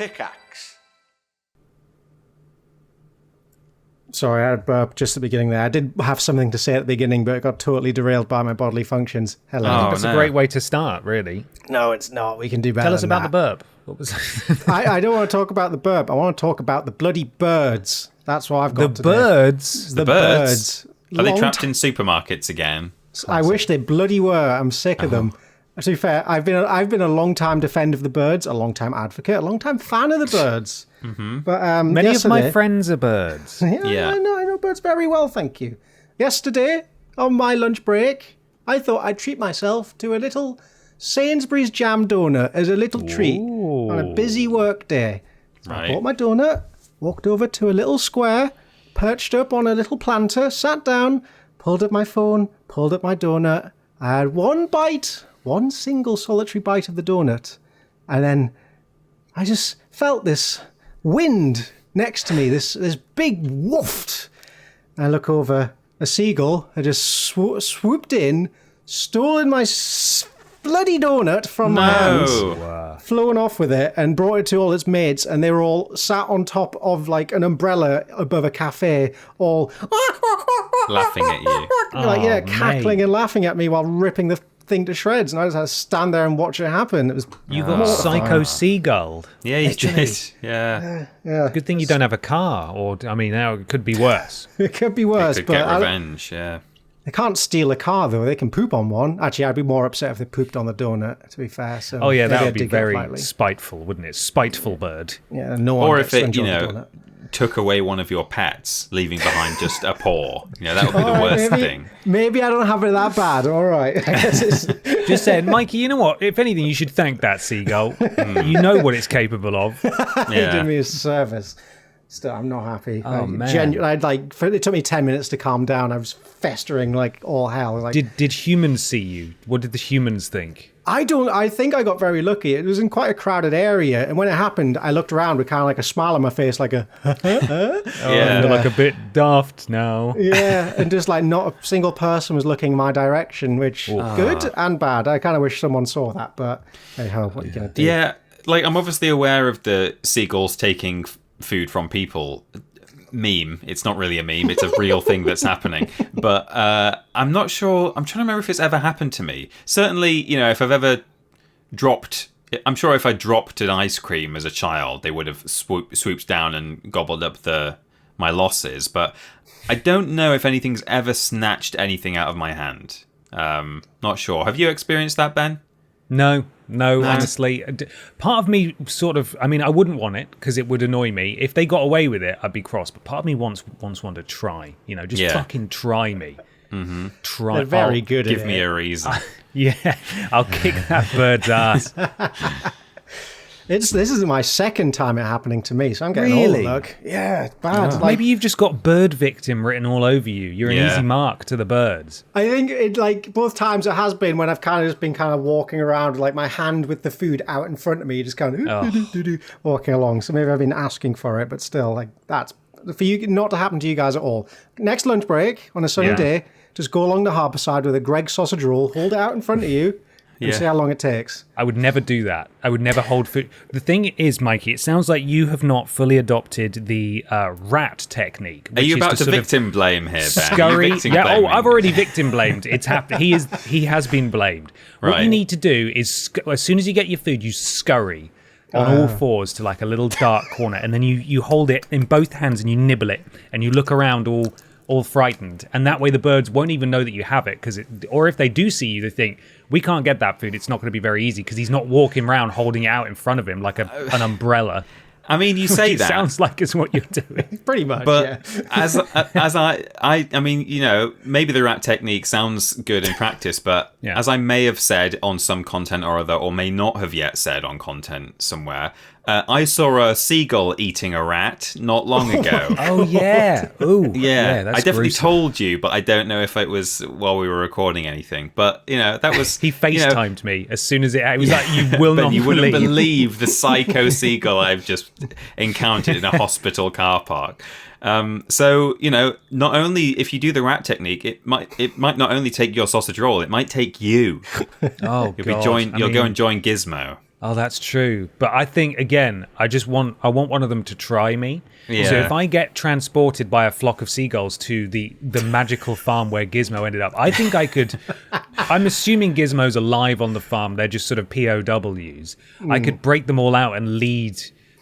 Pickaxe. Sorry, I had burp just at the beginning there. I did have something to say at the beginning, but it got totally derailed by my bodily functions. Hello. I think that's a great way to start, really. No, it's not. We can do better. Tell us than about that. the burp. What was I don't want to talk about the burp. I want to talk about the bloody birds. That's what I've got the today. birds? The birds? Are they Long trapped in supermarkets again? I wish they bloody were. I'm sick of them. To be fair, I've been a long time defender of the birds, a long time advocate, a long time fan of the birds. But Many of my friends are birds. Yeah. I know birds very well, thank you. Yesterday, on my lunch break, I thought I'd treat myself to a little Sainsbury's jam donut as a little treat on a busy work day. So I bought my donut, walked over to a little square, perched up on a little planter, sat down, pulled up my phone, pulled up my donut. I had one bite, one single solitary bite of the donut, and then I just felt this wind next to me, this big waft. I look over, a seagull had just swooped in, stolen my bloody donut from my hands, flown off with it, and brought it to all its mates, and they were all sat on top of like an umbrella above a cafe, all Laughing at you. cackling and laughing at me while ripping the thing to shreds, and I just had to stand there and watch it happen. It was You got psycho seagulled. Yeah, you did. Yeah. Good thing you don't have a car, or I mean, now it could be worse. It could be worse, Could but get revenge, yeah. they can't steal a car though. They can poop on one. Actually, I'd be more upset if they pooped on the donut, to be fair. So Oh yeah, that maybe would I'd be dig it very politely. spiteful, wouldn't it? Spiteful bird. Yeah, no one Or gets if to it, enjoy the donut. took away one of your pets, leaving behind just a paw. That would be the worst thing. Maybe I don't have it that bad. All right. I guess it's... Just saying, Mikey, you know what? If anything, you should thank that seagull. You know what it's capable of. He did me a service. Still, I'm not happy. Oh, man. It took me 10 minutes to calm down. I was festering like all hell. Like, Did humans see you? What did the humans think? I think I got very lucky. It was in quite a crowded area, and when it happened, I looked around with kind of like a smile on my face, like a You're like a bit daft now. yeah, and just like not a single person was looking my direction, which good and bad. I kind of wish someone saw that, but hey ho, what are you gonna do? Yeah, like I'm obviously aware of the seagulls taking food from people meme. It's not really a meme, it's a real thing that's happening, but I'm not sure. I'm trying to remember if it's ever happened to me. Certainly, if I've ever dropped, I'm sure if I dropped an ice cream as a child, they would have swooped down and gobbled up my losses, but I don't know if anything's ever snatched anything out of my hand. Not sure. Have you experienced that, Ben? No, honestly. Part of me I wouldn't want it because it would annoy me. If they got away with it, I'd be cross. But part of me wants one to try. Fucking try me. Mm-hmm. Try. They're very good at it. Give me a reason. Yeah, I'll kick that bird's ass. This isn't my second time it happening to me, so I'm getting Really? old. Look, yeah, it's bad. Like, Maybe you've just got bird victim written all over you. You're an easy mark to the birds. I think it both times it has been when I've kind of just been kind of walking around like my hand with the food out in front of me, just kind of walking along. So maybe I've been asking for it, but still, like that's for you not to happen to you guys at all. Next lunch break on a sunny day, just go along the harbour side with a Greggs sausage roll, hold it out in front of you. And see how long it takes. I would never do that. I would never hold food. The thing is, Mikey, it sounds like you have not fully adopted the rat technique. Are you about to victim blame here, Ben? Scurry. Yeah. Oh, I've already victim blamed. It's happened. He has been blamed. What Right. you need to do is, as soon as you get your food, you scurry on all fours to like a little dark corner, and then you hold it in both hands and you nibble it, and you look around all frightened, and that way the birds won't even know that you have it, or if they do see you, they think, we can't get that food, it's not going to be very easy, because he's not walking around holding it out in front of him like an umbrella. I mean, you say that. Sounds like it's what you're doing. Pretty much, but as I mean, maybe the rat technique sounds good in practice, but as I may have said on some content or other, or may not have yet said on content somewhere, I saw a seagull eating a rat not long ago. Oh yeah. Ooh. Yeah, that's I definitely gruesome. told you, but I don't know if it was while we were recording anything. But that was He FaceTimed me as soon as it was like, you will but not you wouldn't believe. believe the psycho seagull I've just encountered in a hospital car park. So not only if you do the rat technique, it might not only take your sausage roll, it might take you. Oh, You'll God. go and join Gizmo. Oh, that's true. But I think, again, I want one of them to try me. Yeah. So if I get transported by a flock of seagulls to the magical farm where Gizmo ended up, I think I could. I'm assuming Gizmo's alive on the farm. They're just sort of POWs. I could break them all out and lead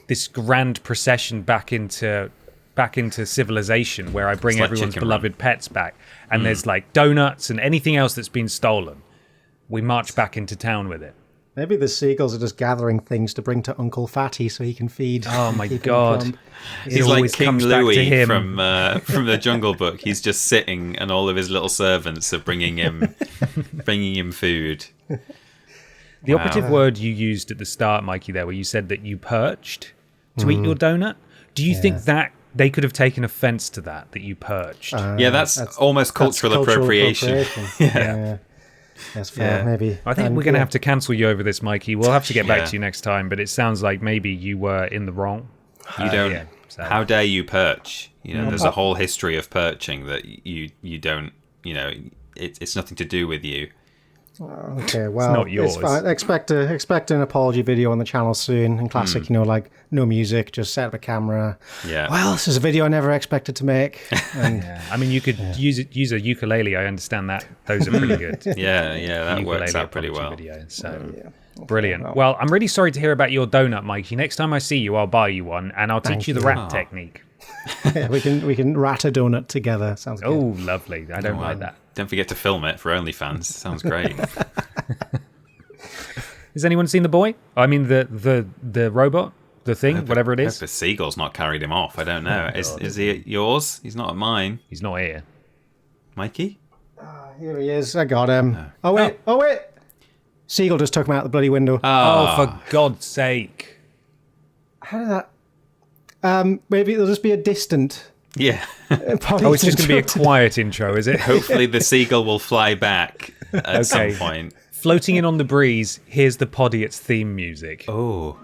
this grand procession back into civilization, where I bring It's like everyone's Chicken beloved pets back. And there's like donuts and anything else that's been stolen. We march back into town with it. Maybe the seagulls are just gathering things to bring to Uncle Fatty so he can feed. Oh my keep him God. plump. He's It like always King comes back to Louis him. from the Jungle Book. He's just sitting, and all of his little servants are bringing him food. The operative word you used at the start, Mikey, there, where you said that you perched to eat your donut. Do you think that they could have taken offense to that you perched? Yeah, that's almost cultural appropriation. Yeah. That's fair, maybe. I think And, we're going to yeah. have to cancel you over this, Mikey. We'll have to get back Yeah. to you next time, but it sounds like maybe you were in the wrong. You don't. yeah, so- How dare you perch? There's a whole history of perching that you don't. It's nothing to do with you. Okay, well, not yours. fine. Expect an apology video on the channel soon. And classic, like no music, just set up a camera. Yeah. Well, this is a video I never expected to make. And Yeah. I mean, you could use a ukulele. I understand that. Those are pretty good. Yeah, that works Ukulele out pretty well. apology video, so brilliant. Well, I'm really sorry to hear about your donut, Mikey. Next time I see you, I'll buy you one, and I'll teach you the rat technique. yeah, we can rat a donut together. Sounds good. Oh, lovely. I don't like that. Don't forget to film it for OnlyFans. Sounds great. Has anyone seen the boy? I mean, the robot, the thing, whatever it I hope is. the seagull's not carried him off. I don't know. Is he at yours? He's not at mine. He's not here. Mikey? Here he is. I got him. Oh wait. Seagull just took him out the bloody window. Oh, for God's sake! How did that? Maybe it'll just be a distant. Yeah. Oh, it's just going to be a quiet intro, is it? Hopefully the seagull will fly back at some point. Floating in on the breeze. Here's the Podiots theme music. Oh.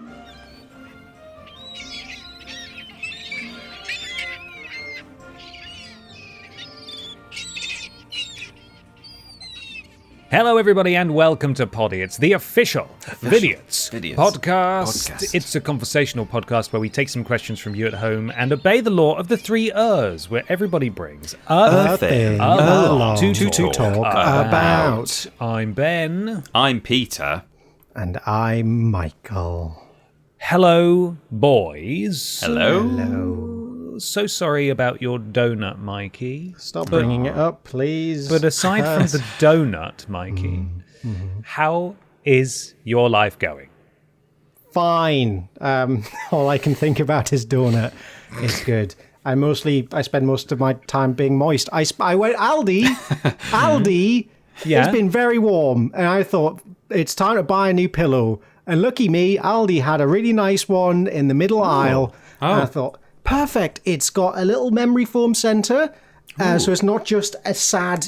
Hello, everybody, and welcome to Podiots, the official Vidiots Vidiots podcast. It's a conversational podcast where we take some questions from you at home and obey the law of the three Ers, where everybody brings a thing along to talk about. I'm Ben. I'm Peter. And I'm Michael. Hello, boys. Hello. So sorry about your donut, Mikey. Stop bringing it up, please. But aside from the donut, Mikey, how is your life going? Fine. All I can think about is donut. It's good. I spend most of my time being moist. I went Aldi. Yeah. It's been very warm, and I thought it's time to buy a new pillow. And lucky me, Aldi had a really nice one in the middle aisle. And I thought, perfect. It's got a little memory foam center. So it's not just a sad,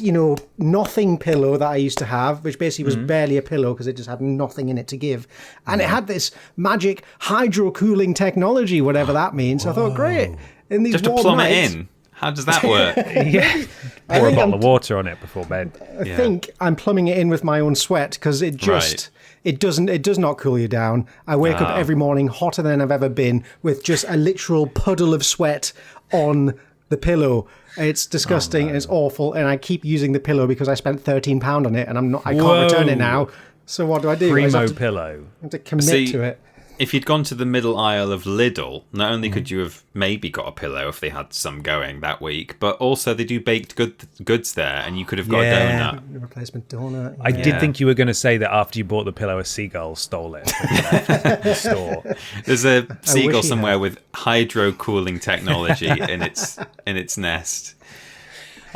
nothing pillow that I used to have, which basically was barely a pillow because it just had nothing in it to give. And it had this magic hydro cooling technology, whatever that means. So I thought, great. In these Just to warm plumb nights, it in. How does that work? Yeah. Pour a bottle of water on it before bed. I think I'm plumbing it in with my own sweat because it just it does not cool you down. I wake up every morning hotter than I've ever been with just a literal puddle of sweat on the pillow. It's disgusting and it's awful, and I keep using the pillow because I spent £13 on it and I can't return it now. So what do I do? I Primo just pillow. have to commit to it. If you'd gone to the middle aisle of Lidl, not only could you have maybe got a pillow if they had some going that week, but also they do baked goods there, and you could have got a donut. Replacement donut. I did think you were going to say that after you bought the pillow, a seagull stole it from the store. There's a seagull he somewhere had. with hydro cooling technology in its nest.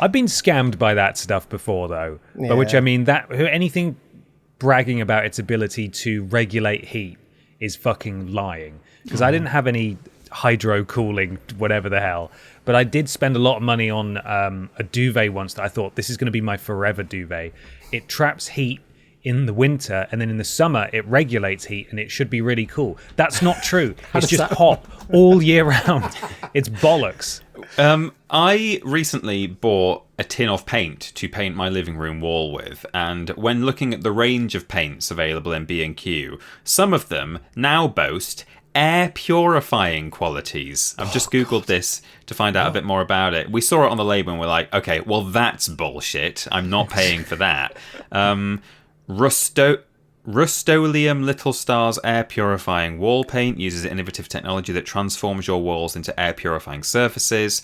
I've been scammed by that stuff before, though. By which I mean that anything bragging about its ability to regulate heat is fucking lying. Because I didn't have any hydro cooling, whatever the hell. But I did spend a lot of money on a duvet once that I thought, this is going to be my forever duvet. It traps heat in the winter, and then in the summer it regulates heat, and it should be really cool. That's not true. It's just hot all year round. It's bollocks. I recently bought a tin of paint to paint my living room wall with, and when looking at the range of paints available in B&Q, some of them now boast air purifying qualities. I've just Googled this to find out a bit more about it. We saw it on the label and we're like, okay, well, that's bullshit. I'm not paying for that. Rust-Oleum Little Stars air purifying wall paint uses innovative technology that transforms your walls into air purifying surfaces.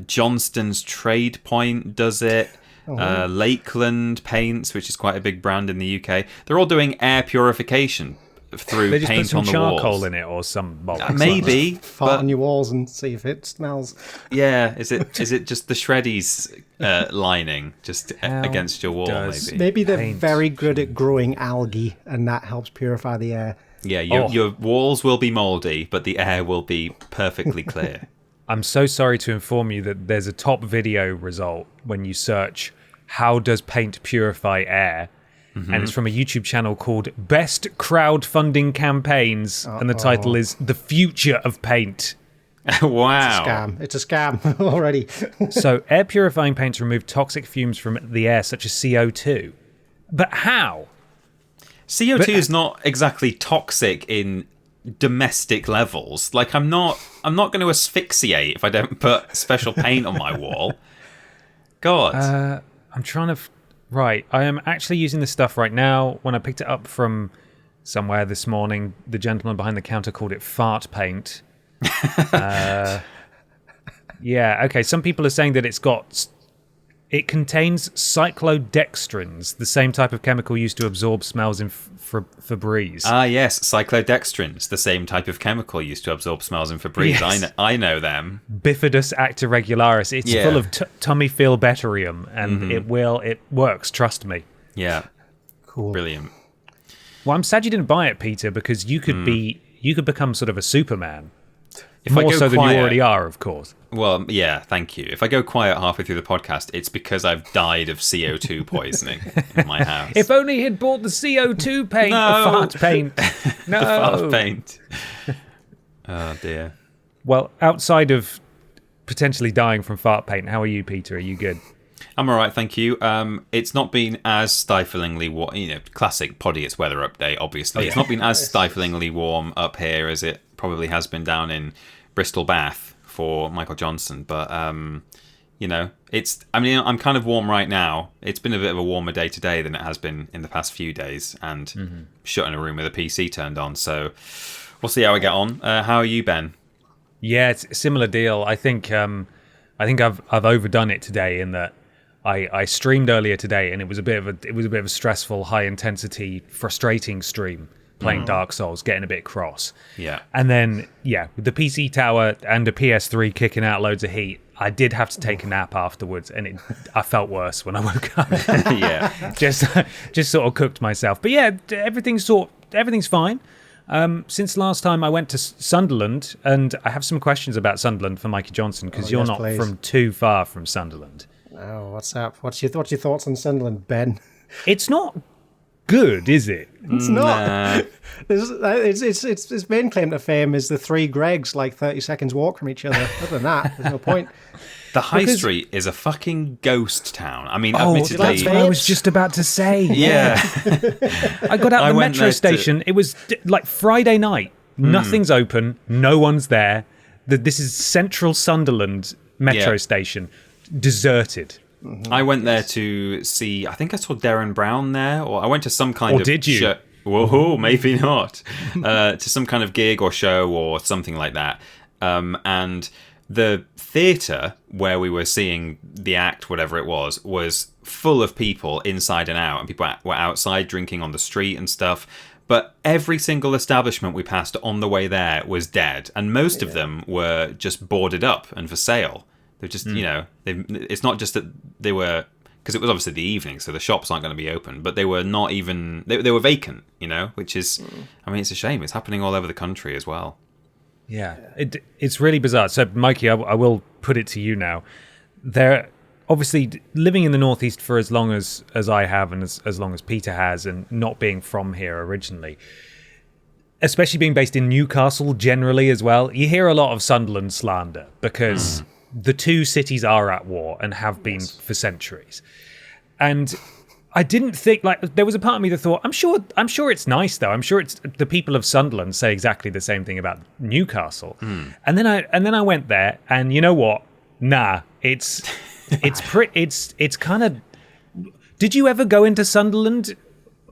Johnston's Trade Point does it. Lakeland Paints, which is quite a big brand in the UK. They're all doing air purification through They just paint put some on the charcoal walls. in it or some bollocks. Maybe, Fart but on your walls and see if it smells. yeah, is it just the Shreddies lining just How against your wall? does- Maybe. Maybe they're Paint. very good at growing algae, and that helps purify the air. Yeah, your walls will be mouldy, but the air will be perfectly clear. I'm so sorry to inform you that there's a top video result when you search "How does paint purify air?" And it's from a YouTube channel called Best Crowdfunding Campaigns, and the title is "The Future of Paint." Wow. Scam. It's a scam already. So, air purifying paints remove toxic fumes from the air, such as CO2. But how? CO2 is not exactly toxic in domestic levels. Like I'm not going to asphyxiate if I don't put special paint on my wall. God. I'm trying to... Right, I am actually using this stuff right now. When I picked it up from somewhere this morning, the gentleman behind the counter called it fart paint. Yeah, okay, some people are saying that it contains cyclodextrins, the same type of chemical used to absorb smells in Febreze. Ah, yes, cyclodextrins, the same type of chemical used to absorb smells in Febreze. Yes. I know them. Bifidus acta regularis. It's Yeah. full of tummy feel betterium, and it works, trust me. Yeah, Cool. brilliant. Well, I'm sad you didn't buy it, Peter, because you could become sort of a Superman. If I More go so than quiet, you already are, of course. Well, yeah, thank you. If I go quiet halfway through the podcast, it's because I've died of CO2 poisoning in my house. If only he'd bought the CO2 paint, No. the fart paint. No. The fart paint. Oh, dear. Well, outside of potentially dying from fart paint, how are you, Peter? Are you good? I'm all right, thank you. It's not been as stiflingly warm, classic Podiots weather update, obviously. It's not been as stiflingly warm up here as it probably has been down in Bristol Bath for Michael Johnson. But, I'm kind of warm right now. It's been a bit of a warmer day today than it has been in the past few days, and shut in a room with a PC turned on. So we'll see how we get on. How are you, Ben? Yeah, it's a similar deal. I think I've overdone it today in that I streamed earlier today, and it was a bit of a stressful, high intensity, frustrating stream playing Dark Souls, getting a bit cross. Yeah. And then with the PC tower and a PS3 kicking out loads of heat, I did have to take a nap afterwards, and I felt worse when I woke up. Yeah. just sort of cooked myself. But yeah, everything's fine. Since last time I went to Sunderland, and I have some questions about Sunderland for Mikey Johnson, because you're not please. from too far from Sunderland. Oh, what's up? What's your thoughts on Sunderland, Ben? It's not good, is it? It's not. Its main claim to fame is the three Gregs, like 30 seconds walk from each other. Other than that, there's no point. The High Street is a fucking ghost town. I mean, Oh, admittedly... that's what I was just about to say. Yeah. I got out I the went metro there station. It was like Friday night. Nothing's open. No one's there. This is Central Sunderland metro Yeah. station. Deserted. I went there to see, I think I saw Darren Brown there, or I went to some kind Or of... did you? show. Whoa, maybe not. To some kind of gig or show or something like that. And the theatre where we were seeing the act, whatever it was full of people inside and out, and people were outside drinking on the street and stuff. But every single establishment we passed on the way there was dead, and most of them were just boarded up and for sale. They're just, it's not just that they were, because it was obviously the evening, so the shops aren't going to be open, but they were not even, they were vacant, which is, I mean, it's a shame. It's happening all over the country as well. Yeah, it's really bizarre. So, Mikey, I will put it to you now. They're obviously living in the Northeast for as long as I have, and as long as Peter has, and not being from here originally, especially being based in Newcastle generally as well. You hear a lot of Sunderland slander because the two cities are at war and have been for centuries. And I didn't think, like, there was a part of me that thought, I'm sure it's nice though. I'm sure it's the people of Sunderland say exactly the same thing about Newcastle. And then I went there, and you know what? Nah, it's kind of. Did you ever go into Sunderland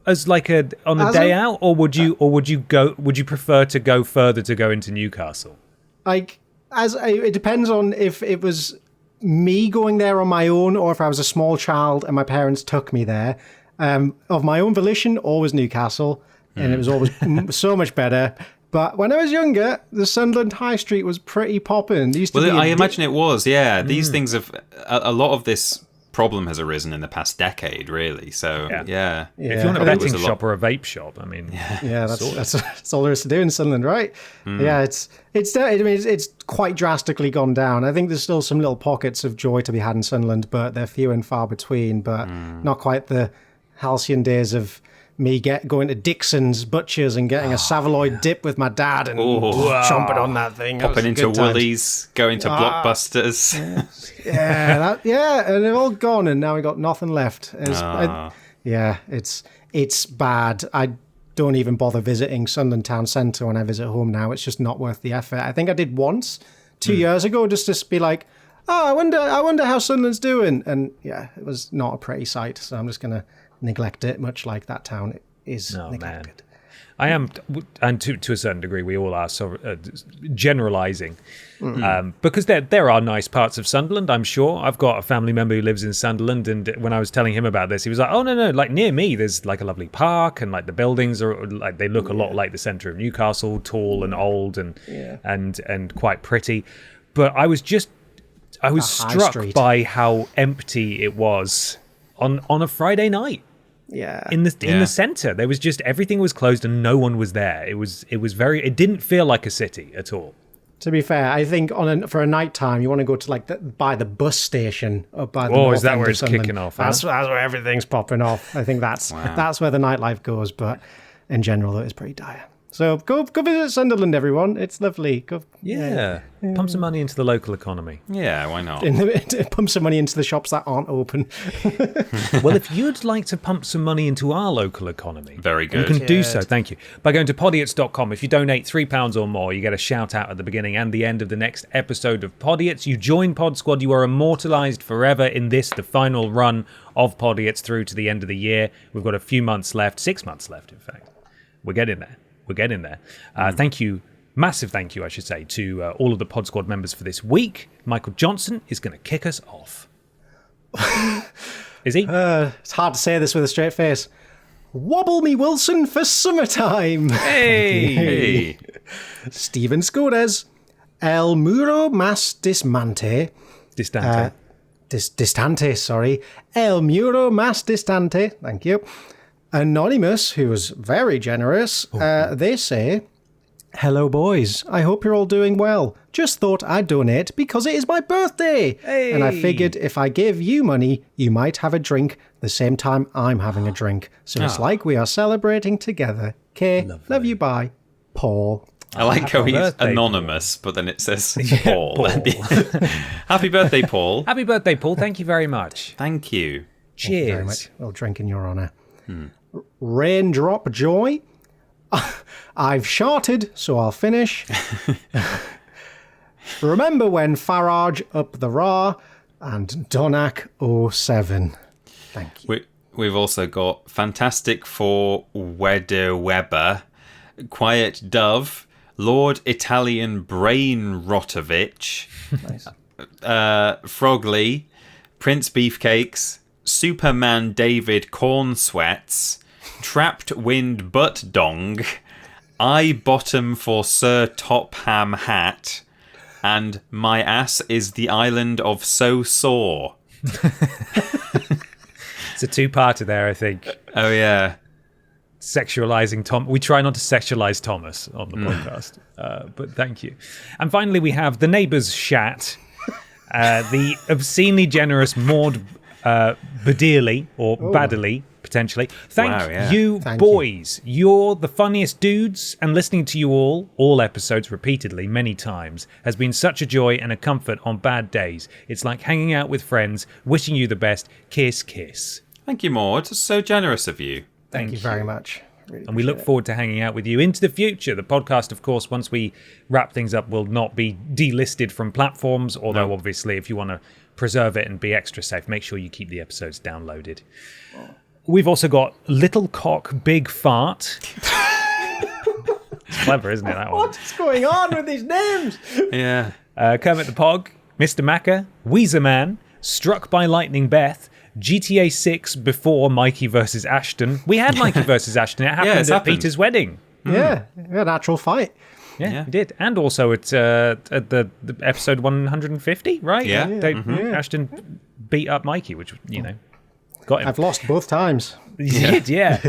as like on a day out, or would you prefer to go further to go into Newcastle? Like, it depends on if it was me going there on my own, or if I was a small child and my parents took me there. Of my own volition, always Newcastle, and it was always so much better. But when I was younger, the Sunderland High Street was pretty popping. I imagine it was, yeah. These things have... A lot of this problem has arisen in the past decade, really. So, yeah. If you want a betting shop or a vape shop, I mean... Yeah, that's all there is to do in Sunderland, right? Yeah, it's quite drastically gone down. I think there's still some little pockets of joy to be had in Sunderland, but they're few and far between, but not quite the halcyon days of me going to Dixon's Butchers and getting a Savoy dip with my dad and chomping on that thing. Popping into Woolies, going to Blockbusters. And they're all gone, and now we got nothing left. It's bad. I don't even bother visiting Sunderland Town Centre when I visit home now. It's just not worth the effort. I think I did once 2 years ago, just to be like, I wonder how Sunderland's doing. And yeah, it was not a pretty sight, so I'm just going to neglect it, much like that town is neglected. Man. I am, and to a certain degree, we all are generalising, because there are nice parts of Sunderland, I'm sure. I've got a family member who lives in Sunderland, and when I was telling him about this, he was like, "Oh no, like near me, there's like a lovely park, and like the buildings are like they look a lot like the centre of Newcastle, tall and old, and quite pretty." But I was struck by how empty it was on a Friday night. In the centre, there was just everything was closed and no one was there. It it didn't feel like a city at all. To be fair, I think for a night time you want to go to by the bus station up by the north is that end where of it's Sunderland. kicking off? That's where everything's popping off. I think that's where the nightlife goes. But in general, it's pretty dire. So go visit Sunderland, everyone. It's lovely. Pump some money into the local economy. Yeah, why not? Pump some money into the shops that aren't open. Well, if you'd like to pump some money into our local economy, very good. You can do so, thank you, by going to podiots.com. If you donate £3 or more, you get a shout out at the beginning and the end of the next episode of Podiots. You join Pod Squad, you are immortalised forever in the final run of Podiots through to the end of the year. We've got a few months left, 6 months left, in fact. We're getting there. Thank you, massive thank you, I should say, to all of the Pod Squad members for this week. Michael Johnson is going to kick us off. Is he? It's hard to say this with a straight face. Wobble me Wilson for summertime. Hey! Stephen Scodes. El muro más distante, sorry. El muro más distante. Thank you. Anonymous, who was very generous, they say, "Hello, boys. I hope you're all doing well. Just thought I'd donate because it is my birthday. Hey. And I figured if I gave you money, you might have a drink the same time I'm having a drink. So it's like we are celebrating together. Okay, love you, bye. Paul." I like how he's anonymous, but then it says Paul. Paul. Happy birthday, Paul. Happy birthday, Paul. Thank you very much. Thank you. Thank you very much. I'll drink in your honour. Raindrop Joy. I've sharted, so I'll finish. Remember when Farage up the Ra and Donak 07. Thank you. We've also got Fantastic for Weber, Quiet Dove, Lord Italian Brain Rotovich, Nice. Frogly, Prince Beefcakes, Superman David Corn Sweats, Trapped Wind Butt Dong, I Bottom for Sir Topham Hat, and My Ass is the Island of So Sore. It's a two-parter there, I think. Oh, yeah. Sexualizing Tom. We try not to sexualize Thomas on the podcast, but thank you. And finally, we have the neighbours' shat, the obscenely generous Maud Badily or Badily, potentially. Thank you, Thank boys. You're the funniest dudes, and listening to you all episodes repeatedly, many times, has been such a joy and a comfort on bad days. It's like hanging out with friends, wishing you the best. Kiss, kiss. Thank you, Maud. So generous of you. Thank you very much. Really And we look appreciate forward to hanging out with you into the future. The podcast, of course, once we wrap things up, will not be delisted from platforms, although obviously if you want to preserve it and be extra safe, make sure you keep the episodes downloaded. We've also got Little Cock Big Fart. It's clever, isn't it, that one? What's going on with these names? Yeah. Kermit the Pog, Mr. Macca, Weezer Man, Struck by Lightning Beth, GTA 6 before Mikey versus Ashton. We had Mikey versus Ashton. It happened it's at happened. Peter's wedding. Yeah, an actual fight. Yeah, we did. And also at the episode 150, right? Yeah. Ashton beat up Mikey, which, got him. I've lost both times. You did, yeah.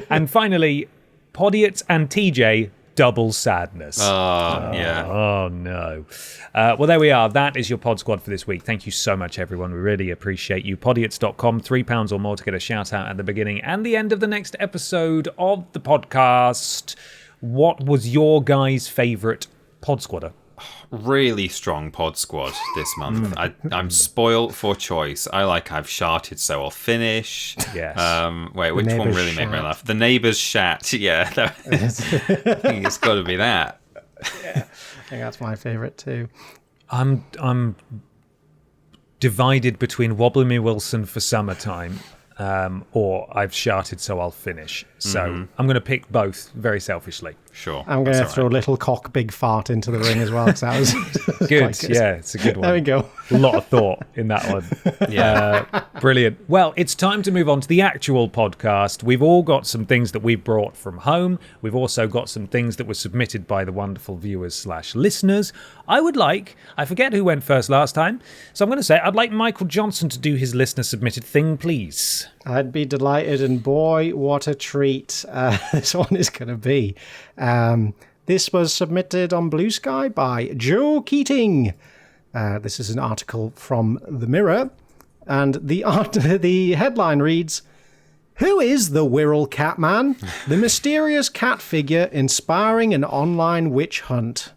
And finally, Podiots and TJ, double sadness. Yeah. Oh, no. Well, there we are. That is your Pod Squad for this week. Thank you so much, everyone. We really appreciate you. Podiots.com, £3 or more to get a shout out at the beginning and the end of the next episode of the podcast. What was your guys' favourite Pod Squadder? Really strong pod squad this month. I'm spoiled for choice. I've sharted, so I'll finish. Yes. Wait, which one neighbour's really made me shat. laugh? The neighbour's shat. Yeah, I think it's got to be that. I think that's my favourite too. I'm divided between Wobbly Me Wilson for Summertime or I've sharted, so I'll finish. So I'm going to pick both very selfishly. Sure. I'm going to that's throw all right. Little Cock Big Fart into the ring as well, because that was Good. quite Yeah, it's a good one. There we go. A lot of thought in that one. Yeah. Brilliant. Well, it's time to move on to the actual podcast. We've all got some things that we brought from home. We've also got some things that were submitted by the wonderful viewers/listeners. I forget who went first last time, so I'm going to say I'd like Michael Johnson to do his listener-submitted thing, please. I'd be delighted, and boy, what a treat this one is going to be. This was submitted on Blue Sky by Joe Keating. This is an article from The Mirror, and the headline reads, "Who is the Wirral Catman? The mysterious cat figure inspiring an online witch hunt."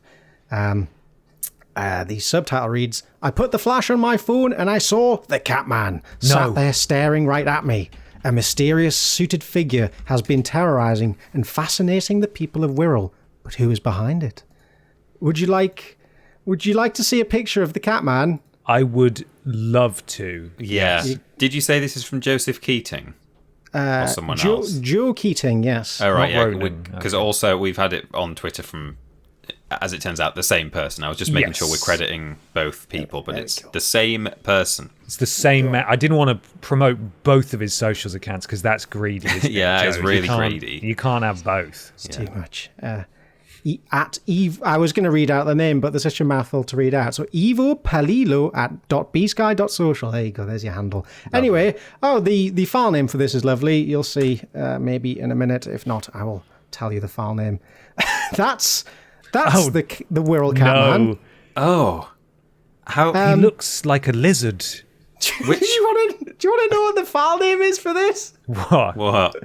The subtitle reads, "I put the flash on my phone and I saw the Catman sat there staring right at me. A mysterious suited figure has been terrorizing and fascinating the people of Wirral. But who is behind it? Would you like to see a picture of the Catman?" I would love to. Yeah. Did you say this is from Joseph Keating? Or someone else? Joe Keating, yes. Oh, right, Not yeah. Ronan. Because also we've had it on Twitter from, as it turns out, the same person. I was just making sure we're crediting both people, but it's the same person. It's the same. I didn't want to promote both of his socials accounts because that's greedy. Isn't Yeah, it, it's Joe? really You can't- greedy. You can't have both. It's too much. At Eve, I was going to read out the name, but there's such a mouthful to read out. So Evo Palilo at .bsky.social. There you go. There's your handle. Anyway, the file name for this is lovely. You'll see maybe in a minute. If not, I will tell you the file name. that's the Wirral Catman. No, Oh. How? he looks like a lizard. Which? Do you want to know what the file name is for this? What? What?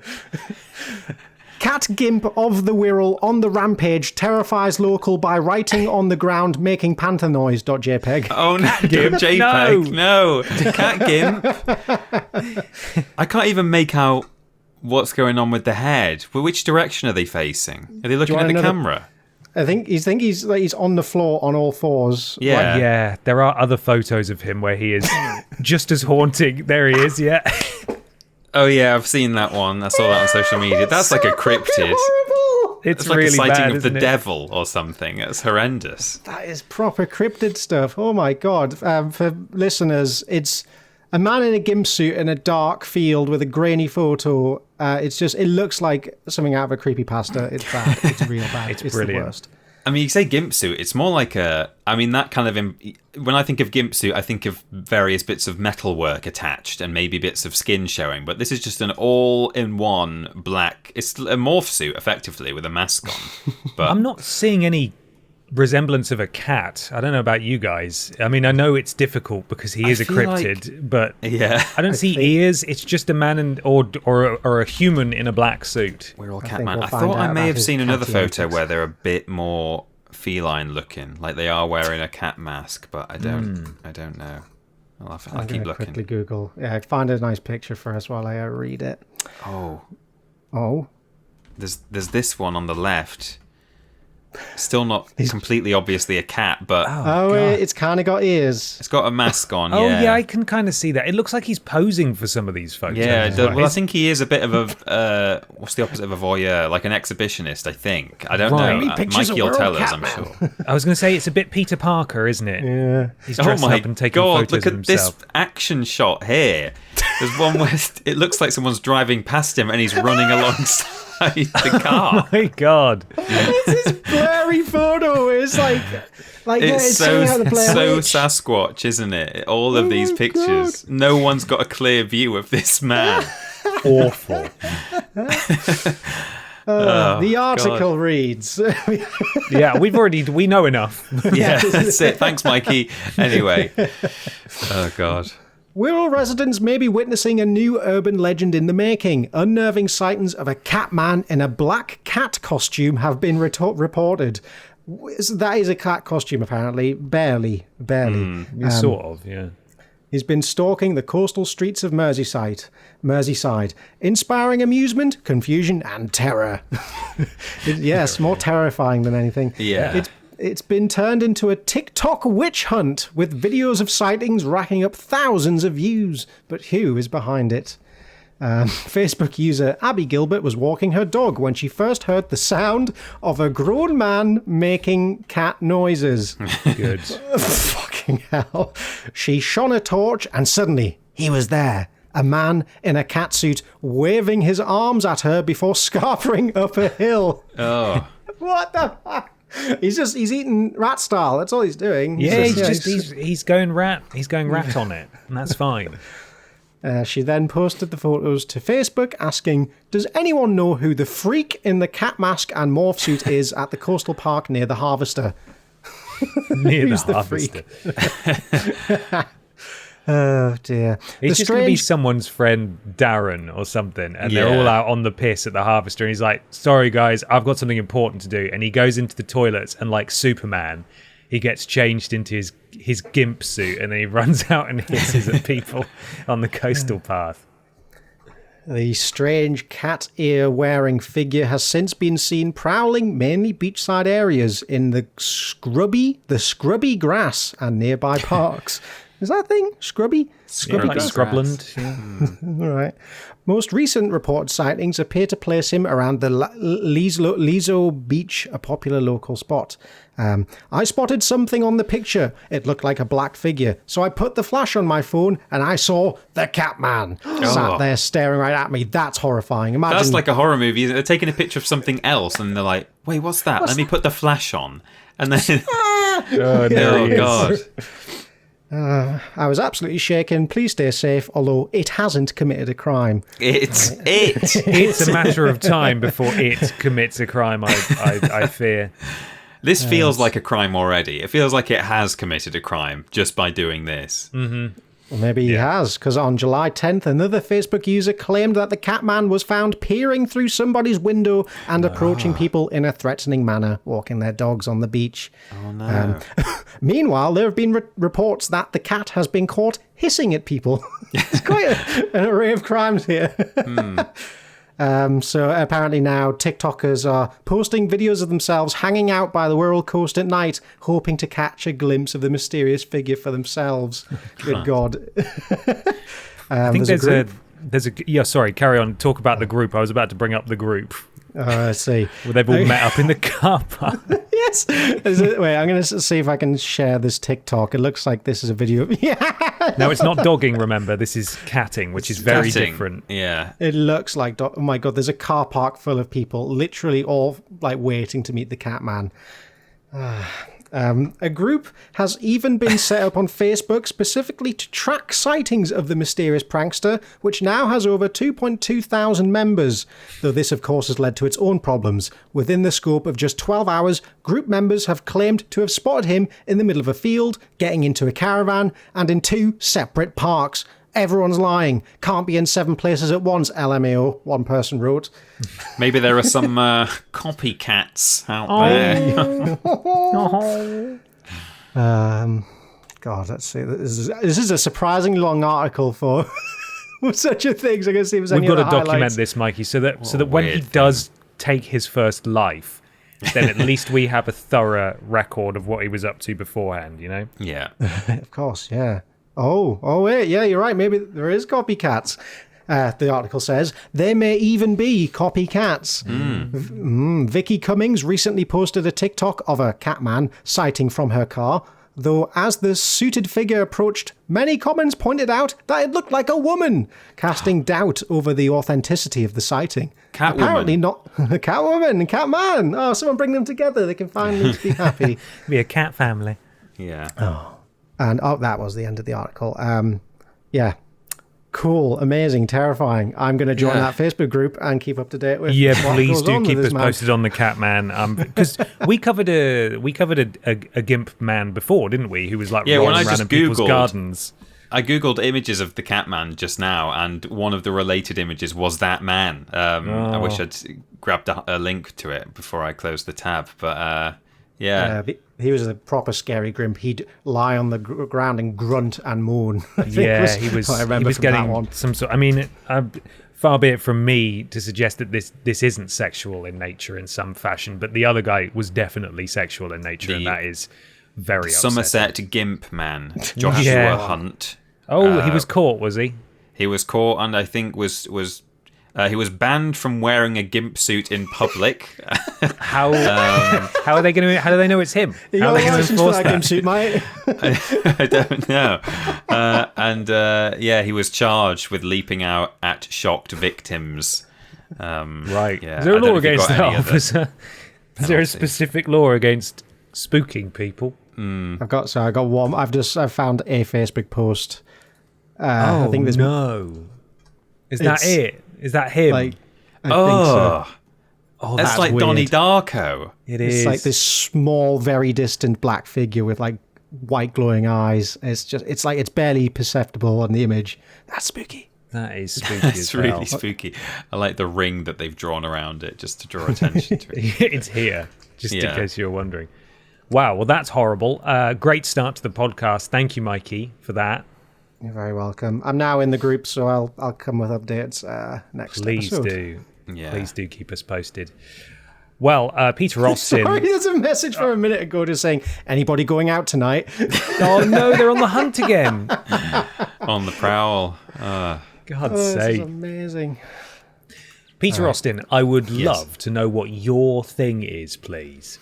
Cat Gimp of the Wirral on the rampage terrifies local by writing on the ground making panther noise.jpg. Oh, no. JPEG. No. Cat Gimp. I can't even make out what's going on with the head. Well, which direction are they facing? Are they looking at want the another- camera? I think he's on the floor on all fours. Yeah. Yeah, there are other photos of him where he is just as haunting. There he is, yeah. Oh, yeah, I've seen that one. I saw that on social media. That's like a cryptid. Horrible. It's It's like really a sighting bad, of the isn't it? devil or something. It's horrendous. That is proper cryptid stuff. Oh my god. For listeners, it's a man in a gimp suit in a dark field with a grainy photo. It looks like something out of a creepypasta. It's bad. It's real bad. It's brilliant. the worst. I mean, you say gimp suit. It's more like that kind of... When I think of gimp suit, I think of various bits of metalwork attached and maybe bits of skin showing. But this is just an all-in-one black... It's a morph suit, effectively, with a mask on. But I'm not seeing any resemblance of a cat. I don't know about you guys. I mean, I know it's difficult because he is a cryptid, but yeah, I don't see ears. It's just a man or a human in a black suit. We're all Catman. I thought I may have seen another photo where they're a bit more feline looking, like they are wearing a cat mask, but I don't know. I'll keep looking. Quickly Google. Yeah, find a nice picture for us while I read it. Oh. There's this one on the left. Still not completely obviously a cat, but it's kind of got ears. It's got a mask on. Yeah, I can kind of see that. It looks like he's posing for some of these photos. Yeah, well, I think he is a bit of a what's the opposite of a voyeur? Like an exhibitionist, I think. I don't know. Mikey will tell us, I'm sure. I was going to say it's a bit Peter Parker, isn't it? Yeah. He's dressed up and taking photos look of at himself. this action shot here. There's one where it looks like someone's driving past him and he's running alongside the car. Oh my god. It's this blurry photo. It's it's so Sasquatch, isn't it? All of these pictures. God. No one's got a clear view of this man. Awful. The article reads. Yeah, we know enough. Yeah, that's it. Thanks, Mikey. Anyway. Oh god. Wirral residents may be witnessing a new urban legend in the making. Unnerving sightings of a cat man in a black cat costume have been reported. That is a cat costume, apparently. Barely. Sort of, yeah. He's been stalking the coastal streets of Merseyside, inspiring amusement, confusion, and terror. Yes, more terrifying than anything. Yeah. It's been turned into a TikTok witch hunt, with videos of sightings racking up thousands of views. But who is behind it? Facebook user Abby Gilbert was walking her dog when she first heard the sound of a grown man making cat noises. Good. Fucking hell. She shone a torch and suddenly he was there. A man in a catsuit waving his arms at her before scarpering up a hill. Oh. What the fuck? He's eating rat style. That's all he's doing. Yeah, he's going rat. He's going rat on it, and that's fine. She then posted the photos to Facebook asking, does anyone know who the freak in the cat mask and morph suit is at the coastal park near the Harvester? Who's the freak? Oh dear. It's just going to be someone's friend Darren or something, and they're all out on the piss at the Harvester, and he's like, sorry guys, I've got something important to do. And he goes into the toilets, and like Superman, he gets changed into his gimp suit, and then he runs out and hisses at people on the coastal path. The strange cat ear wearing figure has since been seen prowling mainly beachside areas in the scrubby grass and nearby parks. Is that a thing? Scrubby? Scrubby like Scrubland. Yeah. All right. Most recent reported sightings appear to place him around the Lizo Beach, a popular local spot. I spotted something on the picture. It looked like a black figure. So I put the flash on my phone and I saw the Catman sat there staring right at me. That's horrifying. Imagine. That's like a horror movie. They're taking a picture of something else and they're like, wait, what's that? Let me put the flash on. And then... oh, God. I was absolutely shaken. Please stay safe, although it hasn't committed a crime. It's a matter of time before it commits a crime, I fear. This feels like a crime already. It feels like it has committed a crime just by doing this. Mm-hmm. Well, maybe he has, because on July 10th, another Facebook user claimed that the Catman was found peering through somebody's window and approaching people in a threatening manner, walking their dogs on the beach. Oh, no. Meanwhile, there have been reports that the cat has been caught hissing at people. It's quite an array of crimes here. So apparently now TikTokers are posting videos of themselves hanging out by the Wirral coast at night, hoping to catch a glimpse of the mysterious figure for themselves. Good God. I think there's a yeah, sorry, carry on. Talk about the group. I was about to bring up the group. I see. Well, they've all met up in the car park. Yes. Wait, I'm going to see if I can share this TikTok. It looks like this is a video. Yeah. No, it's not dogging, remember. This is catting, which is very different. Yeah. It looks like... Oh, my God. There's a car park full of people, literally all like waiting to meet the Catman. A group has even been set up on Facebook specifically to track sightings of the mysterious prankster, which now has over 2.2 thousand members, though this of course has led to its own problems. Within the scope of just 12 hours, group members have claimed to have spotted him in the middle of a field, getting into a caravan, and in 2 separate parks. Everyone's lying. Can't be in 7 places at once, LMAO, one person wrote. Maybe there are some copycats out there. God, let's see. This is a surprisingly long article for such a thing. So I'm going to see if there's any We've got other to document highlights. this, Mikey, so that when he does take his first life, then at least we have a thorough record of what he was up to beforehand, you know? Yeah. Of course, yeah. Oh, wait, yeah, you're right. Maybe there is copycats. The article says, there may even be copycats. Vicky Cummings recently posted a TikTok of a catman sighting from her car, though as the suited figure approached, many comments pointed out that it looked like a woman, casting doubt over the authenticity of the sighting. Catwoman. Apparently not a catwoman and catman. Oh, someone bring them together. They can finally be happy. Be a cat family. Yeah. And that was the end of the article. Yeah. Cool, amazing, terrifying. I'm going to join that Facebook group and keep up to date with. Yeah, what please goes do on keep with us this man. posted on the Catman, because we covered a gimp man before, didn't we? Who was like Yeah, when I rolling around just in people's Googled- gardens. I googled images of the Catman just now, and one of the related images was that man. I wish I'd grabbed a link to it before I closed the tab, but yeah. He was a proper scary grimp. He'd lie on the ground and grunt and moan. Yeah, he was. I remember He was from that getting one. some sort. I mean, far be it from me to suggest that this isn't sexual in nature in some fashion, but the other guy was definitely sexual in nature, and that is very upsetting. Somerset Gimp Man, Joshua Yeah. Hunt. Oh, he was caught, was he? He was caught, and I think he was banned from wearing a gimp suit in public. How are they going to? How do they know it's him? You How got are a they going to license for enforce that that? gimp suit, mate? I don't know. He was charged with leaping out at shocked victims. Right. Yeah, Is there a I don't know law if you've against got that, any other officer? Is there a penalties. specific law against spooking people? I got one. I've found a Facebook post. I think there's no. Is that It's- it? Is that him? like. I think so. oh, That's like weird. Donnie Darko. it It's is. like this small, very distant black figure with like white glowing eyes. It's like it's barely perceptible on the image. That's spooky. That is spooky It's as really well. spooky. I like the ring that they've drawn around it just to draw attention to it. It's here, just in Yeah. case you were wondering. Wow, well, that's horrible. Great start to the podcast. Thank you, Mikey, for that. You're very welcome. I'm now in the group, so I'll come with updates next Please episode. do. Yeah. Please do keep us posted. Well, Peter Austin. Sorry, there's a message from a minute ago just saying, anybody going out tonight? Oh, no, they're on the hunt again. On the prowl. God's This is sake. amazing. Peter Austin, I would love to know what your thing is, please.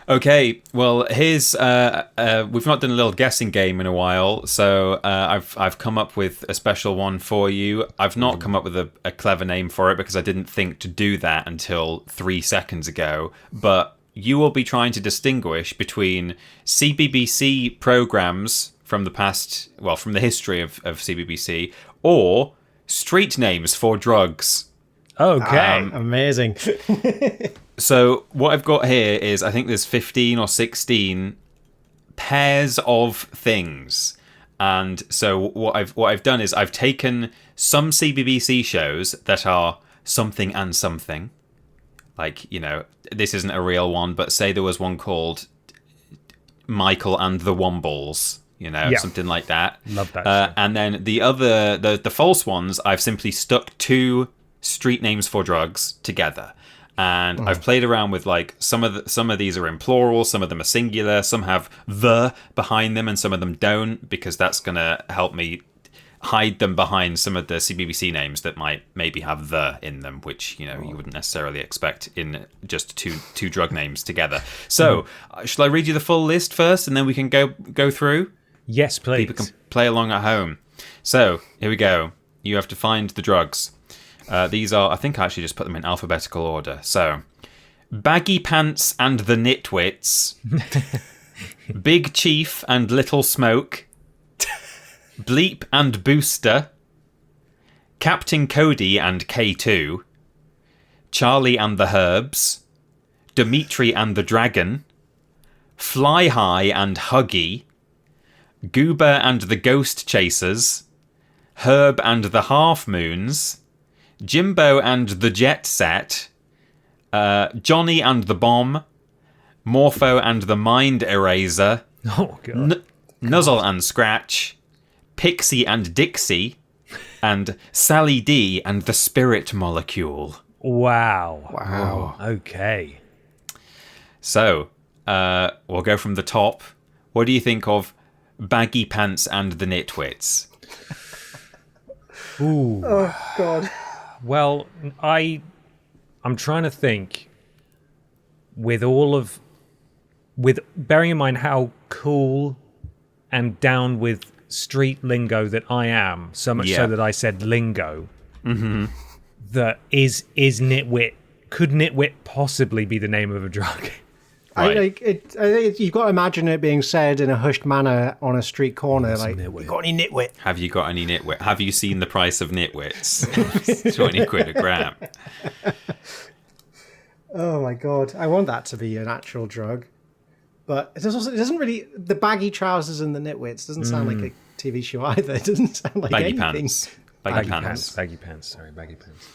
Okay, well, here's we've not done a little guessing game in a while, so I've come up with a special one for you. I've not come up with a clever name for it because I didn't think to do that until 3 seconds ago. But you will be trying to distinguish between CBBC programs from the past, well, from the history of CBBC, or street names for drugs. Okay. Amazing. So what I've got here is, I think there's 15 or 16 pairs of things. And so what I've done is I've taken some CBBC shows that are something and something. Like, you know, this isn't a real one, but say there was one called Michael and the Wombles, you know, Yeah. something like that. Love that show. And then the false ones, I've simply stuck two street names for drugs together. And I've played around with like some of these are in plural, some of them are singular, some have the behind them, and some of them don't, because that's gonna help me hide them behind some of the CBBC names that might maybe have the in them, which, you know, you wouldn't necessarily expect in just two drug names together. So shall I read you the full list first, and then we can go through? Yes, please. People can play along at home. So here we go. You have to find the drugs. These are, I think I actually just put them in alphabetical order. So, Baggy Pants and the Nitwits, Big Chief and Little Smoke, Bleep and Booster, Captain Cody and K2, Charlie and the Herbs, Dimitri and the Dragon, Fly High and Huggy, Goober and the Ghost Chasers, Herb and the Half Moons, Jimbo and the Jet Set, Johnny and the Bomb, Morpho and the Mind Eraser, Oh, God. Nuzzle and Scratch, Pixie and Dixie, and Sally D and the Spirit Molecule. Wow. Wow. Okay. So, we'll go from the top. What do you think of Baggy Pants and the Nitwits? Ooh. Oh, God. Well, I'm trying to think with bearing in mind how cool and down with street lingo that I am, so much so that I said lingo. Mm-hmm. That is nitwit. Could nitwit possibly be the name of a drug? Right. I think you've got to imagine it being said in a hushed manner on a street corner. Yes, Like, nitwit. you got any nitwit? Have you got any nitwit? Have you seen the price of nitwits? 20 quid a gram. Oh my God. I want that to be an actual drug. But it doesn't really, the baggy trousers and the nitwits doesn't sound like a TV show either. It doesn't sound like Baggy anything. pants. Baggy pants. Baggy pants. Sorry, baggy pants.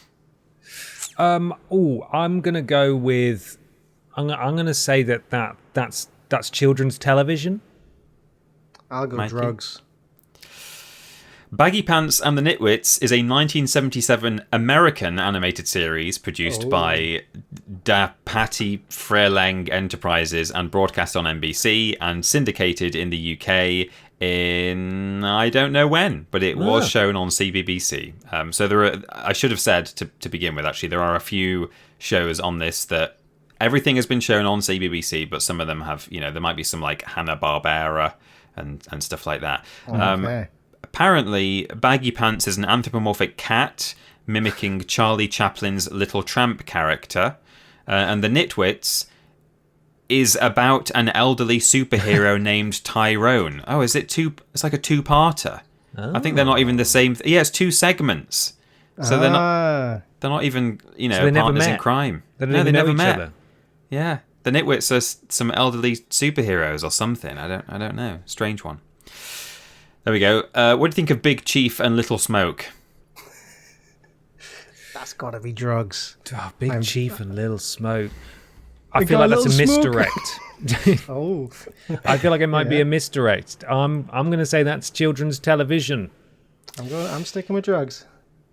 I'm gonna go with. I'm gonna say that's children's television. I'll go Mikey? drugs. Baggy Pants and the Nitwits is a 1977 American animated series produced by Da Patty Freleng Enterprises and broadcast on NBC and syndicated in the UK in I don't know when, but it was shown on CBBC. So there are, I should have said to begin with, actually, there are a few shows on this that everything has been shown on CBBC, but some of them have, there might be some like Hanna-Barbera and stuff like that. Okay. Apparently, Baggy Pants is an anthropomorphic cat mimicking Charlie Chaplin's Little Tramp character, and the Nitwits is about an elderly superhero named Tyrone. Oh, is it two? It's like a two-parter. I think they're not even the same. Yeah, it's two segments, so they're not. They're not even So they never partners in met. crime. They don't No, even they know never each met. other. Yeah, the Nitwits are some elderly superheroes or something. I don't know. Strange one. There we go. What do you think of Big Chief and Little Smoke? That's got to be drugs. Oh, Big Chief and Little Smoke. I feel got like that's a Little Smoke. misdirect. Oh. I feel like it might be a misdirect. I'm going to say that's children's television. I'm sticking with drugs.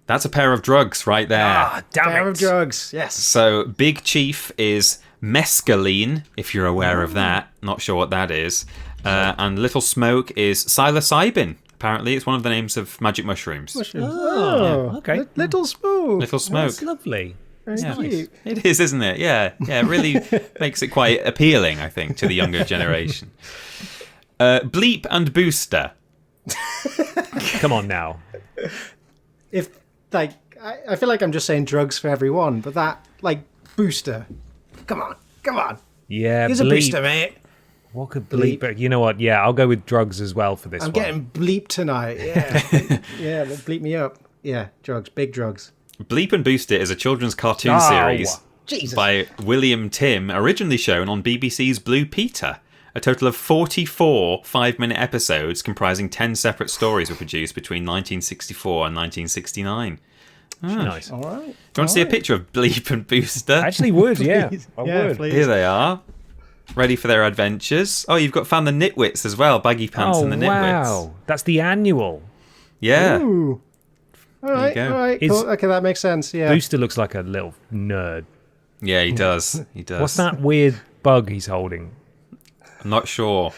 That's a pair of drugs right there. Ah, damn Pair it. of drugs. Yes. So Big Chief is mescaline, if you're aware of that. Not sure what that is. And Little Smoke is psilocybin. Apparently, it's one of the names of magic mushrooms. Oh, okay. Little Smoke. Little Smoke. That's lovely. Very Yeah. cute. It is, isn't it? Yeah. It really makes it quite appealing, I think, to the younger generation. Bleep and Booster. Come on now. If, like, I feel like I'm just saying drugs for everyone, but that, like, booster. Come on. Yeah, Here's a bleep. booster, mate. What could bleep? But you know what? Yeah, I'll go with drugs as well for this I'm one. getting bleeped tonight. Yeah. Yeah, well, bleep me up. Yeah, drugs. Big drugs. Bleep and Booster is a children's cartoon Oh, series Jesus. by William Tim, originally shown on BBC's Blue Peter. A total of 44 5-minute episodes comprising 10 separate stories were produced between 1964 and 1969. Nice. All right. Do you want to see a picture of Bleep and Booster? I actually would, yeah. Please. I Yeah, would. please. Here they are, ready for their adventures. Oh, you've found the Nitwits as well, Baggy Pants Oh, and the Nitwits. wow. That's the annual. Yeah. Ooh. All right. go. All right. Is- Cool. Okay, that makes sense. Yeah. Booster looks like a little nerd. Yeah, he does. He does. What's that weird bug he's holding? I'm not sure.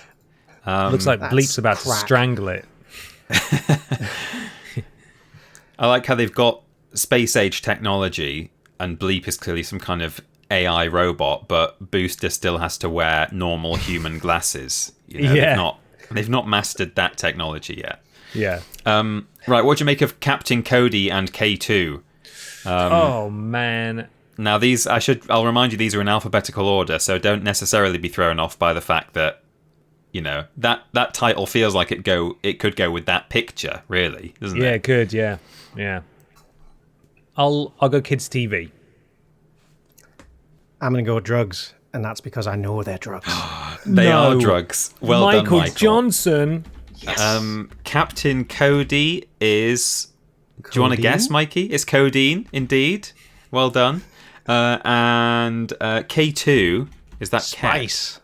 Looks like That's Bleep's about to crack. strangle it. I like how they've got space age technology, and Bleep is clearly some kind of AI robot, but Booster still has to wear normal human glasses. Yeah. They've not mastered that technology yet. Yeah. Right, what do you make of Captain Cody and K2? Oh, man. Now I'll remind you, these are in alphabetical order, so don't necessarily be thrown off by the fact that that title feels like it could go with that picture, really, doesn't it? Yeah, it could. Yeah. I'll go kids TV. I'm going to go drugs, and that's because I know they're drugs. They are drugs. Well done, Michael Johnson. Yes. Captain Cody is... Codeine? Do you want to guess, Mikey? It's codeine, indeed. Well done. And K2, is that Spice.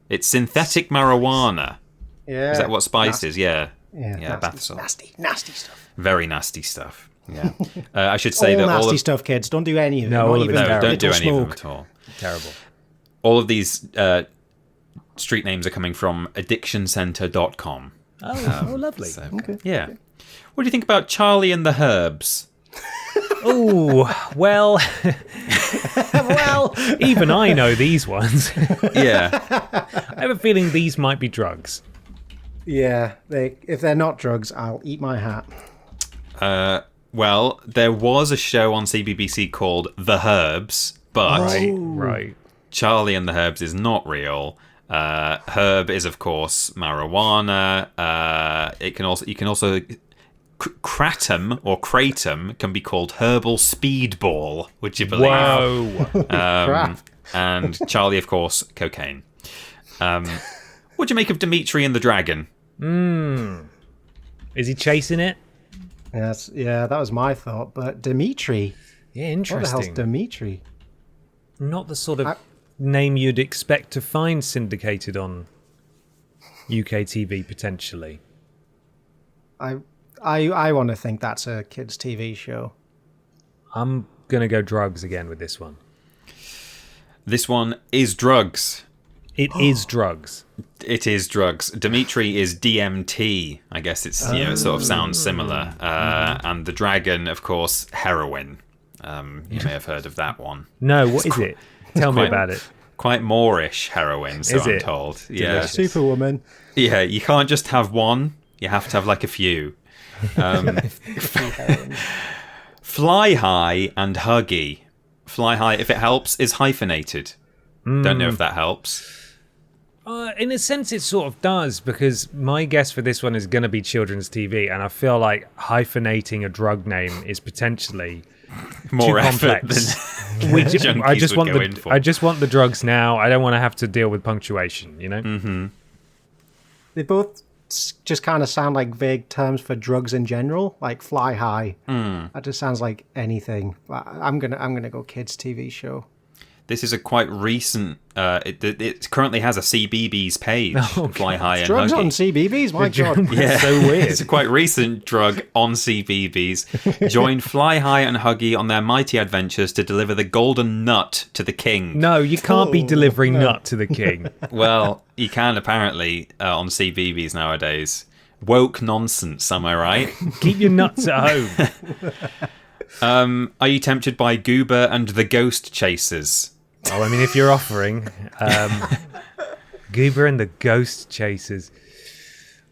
It's synthetic marijuana. Yeah. Is that what spice is? Yeah. Yeah, bath salt. Nasty stuff. Very nasty stuff. Yeah. I should say that nasty all of... stuff, kids. Don't do any of it. No, Not all of even it's a terrible. don't do little any of them smoke. at all. Terrible. All of these street names are coming from addictioncenter.com. Oh, lovely. So, Okay. yeah. What do you think about Charlie and the Herbs? Oh, well, even I know these ones. Yeah. I have a feeling these might be drugs. Yeah, if they're not drugs, I'll eat my hat. Well, there was a show on CBBC called The Herbs, but Right. Charlie and the Herbs is not real. Herb is, of course, marijuana. You can also kratom or kratom can be called herbal speedball. Would you believe? Whoa. And Charlie, of course, cocaine. What do you make of Dimitri and the Dragon? Is he chasing it? Yes, yeah, that was my thought. But Dimitri, Yeah, what the interesting. hell's Dimitri? Not the sort of name you'd expect to find syndicated on UK TV, potentially. I want to think that's a kids' TV show. I'm going to go drugs again with this one. This one is drugs. It is drugs. It is drugs. Dimitri is DMT. I guess it's it sort of sounds similar. And the dragon, of course, heroin. You may have heard of that one. No, what is it? Tell me about it. Quite Moorish heroin, so Is I'm it? told. Yeah, Delicious. Superwoman. yeah. You can't just have one. You have to have like a few. Fly High and Huggy. Fly High, if it helps, is hyphenated. Don't know if that helps. In a sense, it sort of does, because my guess for this one is going to be children's TV, and I feel like hyphenating a drug name is potentially More too effort complex. than junkies I just would want go in for. I just want the drugs now. I don't want to have to deal with punctuation, you know? They both just kind of sound like vague terms for drugs in general, like fly high. That just sounds like anything. I'm gonna go kids TV show. This is a quite recent. It currently has a CBeebies page. Fly High and Drugs Huggy. on CBeebies, my god. Yeah, So weird. It's a quite recent drug on CBeebies. Join Fly High and Huggy on their mighty adventures to deliver the golden nut to the king. No, you can't be delivering nut to the king. Well, you can apparently on CBeebies nowadays. Woke nonsense, am I right? Keep your nuts at home. Are you tempted by Goober and the Ghost Chasers? Oh, I mean, if you're offering Goober and the Ghost Chasers.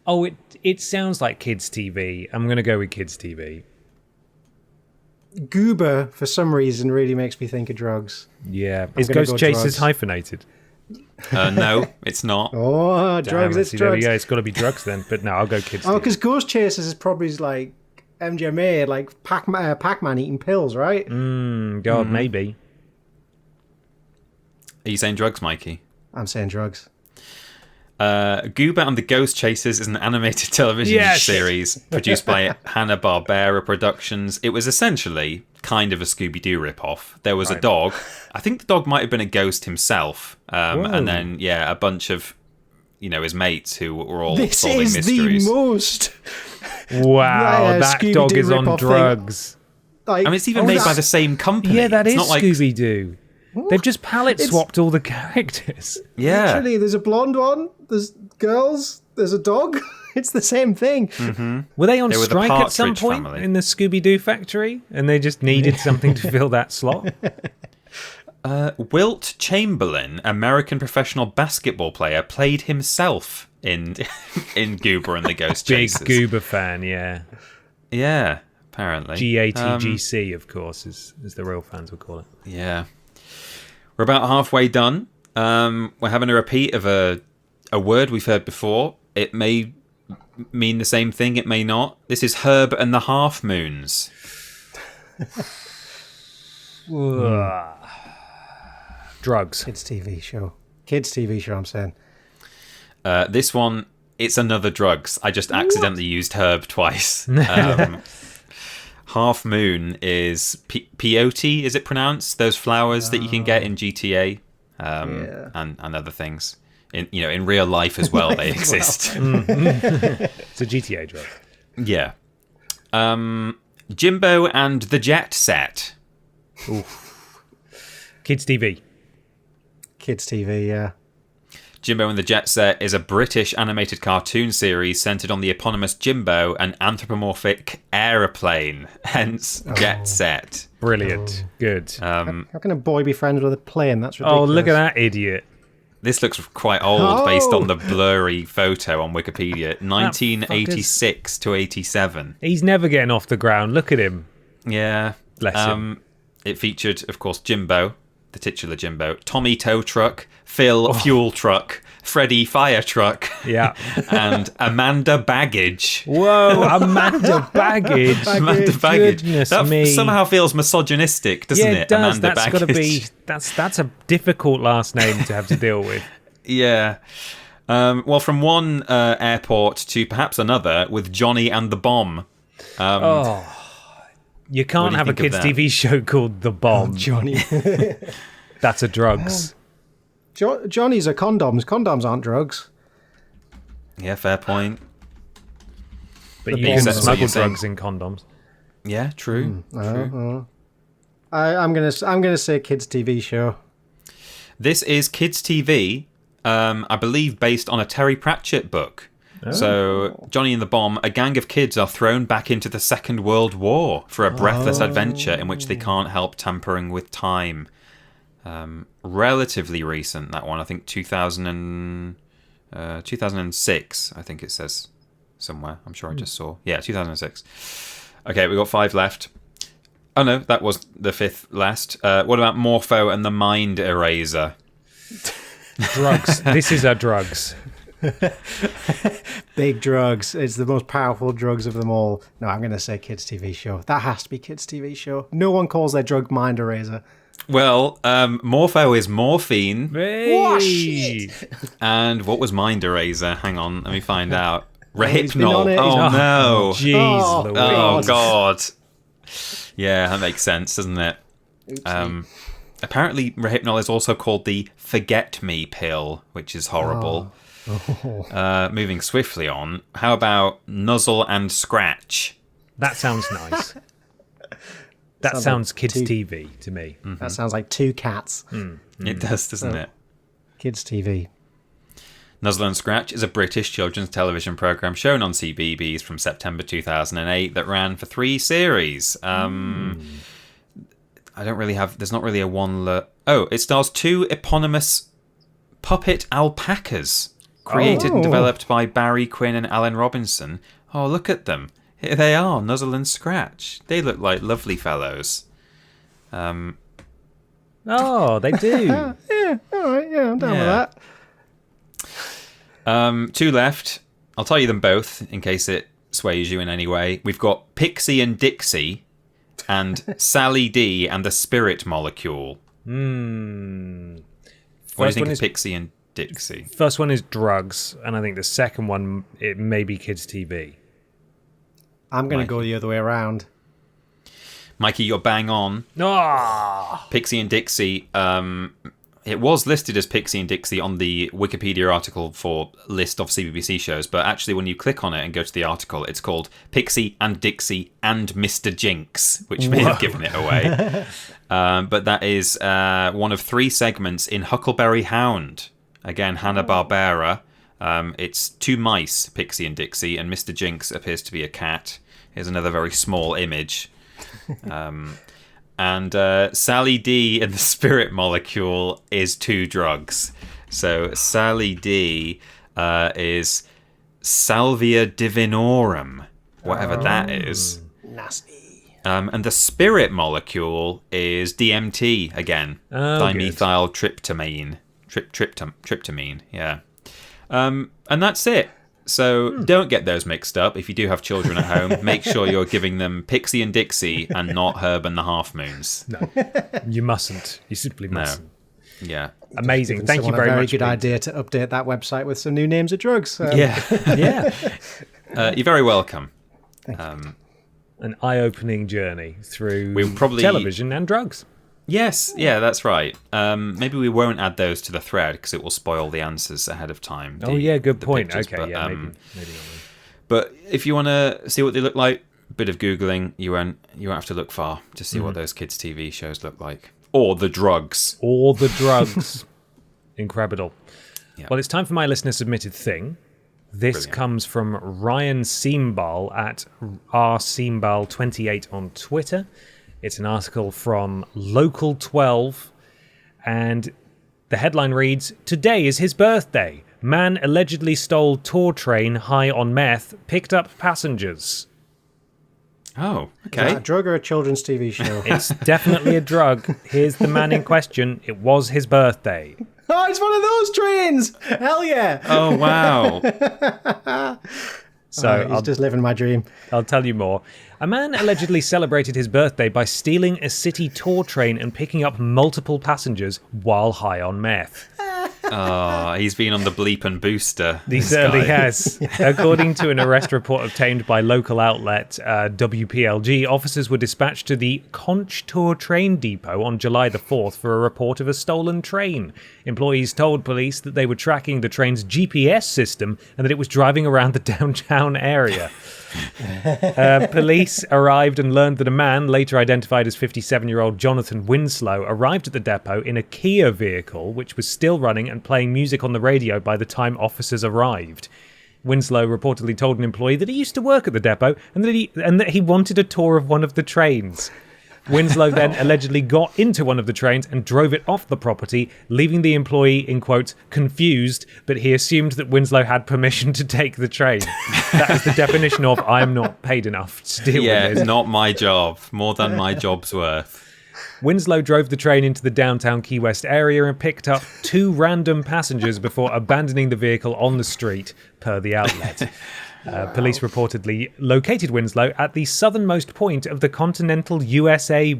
Oh, it sounds like kids' TV. I'm going to go with kids' TV. Goober, for some reason, really makes me think of drugs. Yeah. Is gonna Ghost go Chasers drugs. hyphenated? No, it's not. Oh, drugs, Damn, it's see, there we drugs. go. It's got to be drugs then. But no, I'll go kids' Oh, TV. because Ghost Chasers is probably like MDMA, like Pac-Man eating pills, right? God, maybe. Are you saying drugs, Mikey? I'm saying drugs. Goober and the Ghost Chasers is an animated television series produced by Hanna-Barbera Productions. It was essentially kind of a Scooby-Doo ripoff. There was a dog. I think the dog might have been a ghost himself. And then, a bunch of, his mates who were all This solving is mysteries. the most. Wow, that Scooby-Doo dog is on ripoff thing. drugs. Like, I mean, it's even made by the same company. Yeah, that it's is not like, Scooby-Doo. They've just palette It's- swapped all the characters. Yeah. Literally, there's a blonde one, there's girls, there's a dog. It's the same thing. Were they on They were the strike at some Partridge point family. in the Scooby-Doo factory? And they just needed something to fill that slot? Wilt Chamberlain, American professional basketball player, played himself in Goober and the Ghost Big Chasers. Goober fan, yeah. Yeah, apparently. GATGC, of course, as the real fans would call it. Yeah. We're about halfway done. We're having a repeat of a a word we've heard before. It may mean the same thing, it may not. This is Herb and the Half Moons. Drugs. Kids TV show. Kids TV show, I'm saying. This one, it's another drugs. I just accidentally used herb twice. Half Moon is peyote, is it pronounced? Those flowers that you can get in GTA and other things. In real life as well, they exist. It's a GTA drug. Yeah. Jimbo and the Jet Set. Kids TV. Kids TV, yeah. Jimbo and the Jet Set is a British animated cartoon series centered on the eponymous Jimbo, an anthropomorphic aeroplane, hence Jet Set. Brilliant. Good. How can a boy be friends with a plane? That's ridiculous. Oh, look at that idiot. This looks quite old based on the blurry photo on Wikipedia. 1986 to 87. He's never getting off the ground. Look at him. Yeah. Bless him. It featured, of course, Jimbo, the titular Jimbo, Tommy Tow Truck, Phil Fuel Truck, Freddie Fire Truck, Yeah. and Amanda Baggage. Whoa, Amanda Baggage. Amanda Baggage. Goodness That me. somehow feels misogynistic, doesn't Yeah, it? it does. Amanda That's Baggage. got to be. That's a difficult last name to have to deal with. Yeah. Well, from one airport to perhaps another with Johnny and the Bomb. You can't do you have a think of kids' that? TV show called The Bomb. Johnny. That's a drugs. Johnny's are condoms. Condoms aren't drugs. Yeah, fair point. But you bomb. can So smuggle you're saying- drugs in condoms. Yeah, true. True. I'm gonna say kids' TV show. This is kids' TV, I believe, based on a Terry Pratchett book. So, Johnny and the Bomb, a gang of kids are thrown back into the Second World War for a breathless adventure in which they can't help tampering with time. Relatively recent, that one. I think 2006, I think it says somewhere. I'm sure I just saw. Yeah, 2006. Okay, we got 5 left. Oh no, that was the 5th last. What about Morpho and the Mind Eraser? Drugs. This is a drugs. Big drugs. It's the most powerful drugs of them all. No, I'm going to say kids' TV show. That has to be kids' TV show. No one calls their drug Mind Eraser. Well, Morpho is morphine. Hey. shit. And what was Mind Eraser? Hang on, let me find out. he's been on Rehypnol. it. Oh no. Jeez Oh, Louise. Oh god. Yeah, that makes sense, doesn't it? Apparently, Rehypnol is also called the Forget Me pill, which is horrible. Moving swiftly on, how about Nuzzle and Scratch? That sounds nice. That sounds kids' TV to me. That sounds like 2 cats. It does, doesn't it? Kids' TV. Nuzzle and Scratch is a British children's television programme shown on CBeebies from September 2008 that ran for 3 series. I don't really have... There's not really a one... it stars 2 eponymous puppet alpacas created and developed by Barry Quinn and Alan Robinson. Oh, look at them. Here they are, Nuzzle and Scratch. They look like lovely fellows. Oh, they do. Yeah, all right, yeah, I'm down with that. 2 left. I'll tell you them both in case it sways you in any way. We've got Pixie and Dixie and Sally D and the Spirit Molecule. What do you think of Pixie and Dixie? First one is drugs, and I think the second one, it may be kids' TV. I'm going to go the other way around. Mikey, you're bang on. Ah, Pixie and Dixie. It was listed as Pixie and Dixie on the Wikipedia article for list of CBBC shows, but actually when you click on it and go to the article, it's called Pixie and Dixie and Mr. Jinx, which may have given it away. But that is one of 3 segments in Huckleberry Hound. Again, Hanna-Barbera. It's 2 mice, Pixie and Dixie, and Mr. Jinx appears to be a cat. Here's another very small image. And Sally D and the Spirit Molecule is 2 drugs. So Sally D is Salvia divinorum, whatever that is. Nasty. And the Spirit Molecule is DMT again. Oh, Dimethyltryptamine. Tryptamine, yeah. And that's it. So don't get those mixed up. If you do have children at home, make sure you're giving them Pixie and Dixie and not Herb and the Half Moons. No, you mustn't. You simply mustn't. Yeah. Amazing. Thank you very much. A very good idea to update that website with some new names of drugs. Yeah. You're very welcome. An eye-opening journey through television and drugs. Yes, yeah, that's right. Maybe we won't add those to the thread because it will spoil the answers ahead of time. Good point. Pictures, okay, but, maybe not. But if you want to see what they look like, a bit of Googling, you won't have to look far to see what those kids' TV shows look like. Or the drugs. Incredible. Yeah. Well, it's time for my listener-submitted thing. This comes from Ryan Seambal at rseambal28 on Twitter. It's an article from Local 12, and the headline reads, "Today is his birthday. Man allegedly stole tour train high on meth, picked up passengers." Oh, Is okay. that a drug or a children's TV show? It's definitely a drug. Here's the man in question. It was his birthday. Oh, it's one of those trains! Hell yeah! Oh, wow. So He's just living my dream. I'll tell you more. A man allegedly celebrated his birthday by stealing a city tour train and picking up multiple passengers while high on meth. Oh, he's been on the bleep and booster. He certainly has. According to an arrest report obtained by local outlet WPLG, officers were dispatched to the Conch Tour train depot on July the 4th for a report of a stolen train. Employees told police that they were tracking the train's GPS system and that it was driving around the downtown area. Police arrived and learned that a man, later identified as 57-year-old Jonathan Winslow, arrived at the depot in a Kia vehicle, which was still running and playing music on the radio by the time officers arrived. Winslow reportedly told an employee that he used to work at the depot and that he wanted a tour of one of the trains. Winslow then allegedly got into one of the trains and drove it off the property, leaving the employee, in quotes, confused, but he assumed that Winslow had permission to take the train. That is the definition of I'm not paid enough to deal with this. Not my job. More than my job's worth. Winslow drove the train into the downtown Key West area and picked up 2 random passengers before abandoning the vehicle on the street, per the outlet. Police reportedly located Winslow at the southernmost point of the continental USA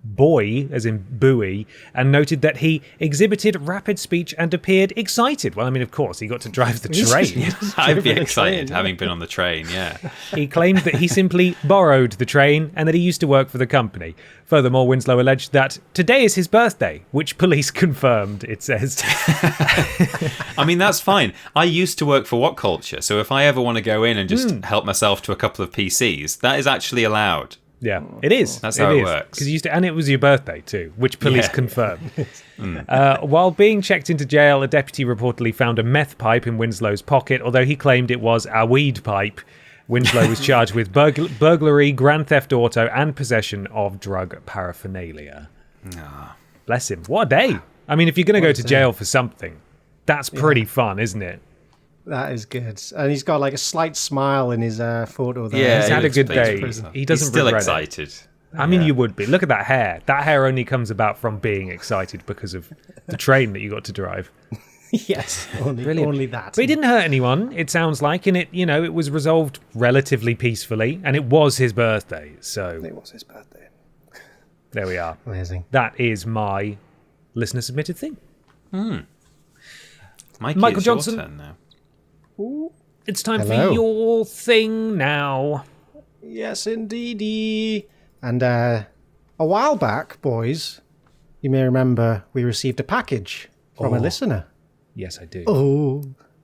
buoy, as in buoy, and noted that he exhibited rapid speech and appeared excited. Well, I mean, of course, he got to drive the train. I'd be excited having been on the train, yeah. He claimed that he simply borrowed the train and that he used to work for the company. Furthermore, Winslow alleged that today is his birthday, which police confirmed, it says. I mean, that's fine. I used to work for What Culture, so if I ever want to go in and just help myself to a couple of PCs, that is actually allowed. Yeah, it is. That's how it works. And it was your birthday too, which police confirmed. While being checked into jail, a deputy reportedly found a meth pipe in Winslow's pocket, although he claimed it was a weed pipe. Winslow was charged with burglary, grand theft auto, and possession of drug paraphernalia. Bless him. What a day. I mean, if you're going to go to jail for something, that's pretty fun, isn't it? That is good. And he's got like a slight smile in his photo there. Yeah, He's had a good day. He doesn't He's still regret excited. it. I mean, you would be. Look at that hair. That hair only comes about from being excited because of the train that you got to drive. Yes, only that. But he didn't hurt anyone, it sounds like, and it was resolved relatively peacefully, and it was his birthday, so It was his birthday. there we are. Amazing. That is my listener-submitted thing. Mikey, Michael it's Johnson. your turn now. It's time Hello. for your thing now. Yes, indeedy. And a while back, boys, you may remember we received a package from a listener. Yes, I do.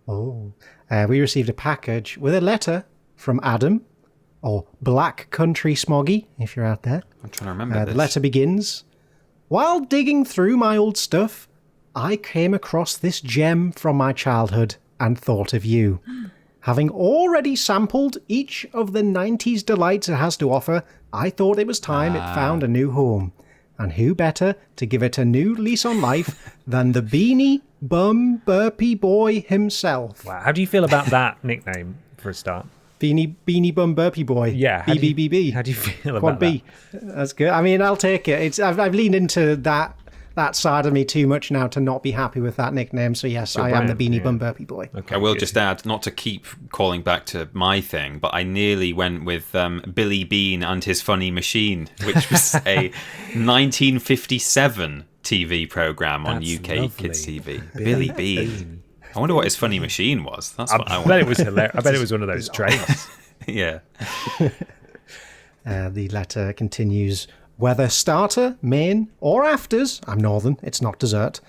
We received a package with a letter from Adam, or Black Country Smoggy, if you're out there. I'm trying to remember The this. letter begins, "While digging through my old stuff, I came across this gem from my childhood and thought of you. Having already sampled each of the 90s delights it has to offer, I thought it was time it found a new home. And who better to give it a new lease on life than the Beanie Bum Burpee Boy himself." Wow. How do you feel about that nickname, for a start? Beanie Bum Burpee Boy. Yeah. BBBB. How do you feel Quad about B. That's good. I mean, I'll take it. I've leaned into that that side of me too much now to not be happy with that nickname. So yes, I am the Beanie Bum Burpee Boy. Okay, I will just add, not to keep calling back to my thing, but I nearly went with Billy Bean and His Funny Machine, which was a 1957 TV program on That's UK lovely. Kids TV. Billy Bean. I wonder what His Funny Machine was. That's what I I want. bet it was hilarious. I bet it was one of those trains. Yeah. The letter continues, whether starter, main, or afters, I'm northern, it's not dessert,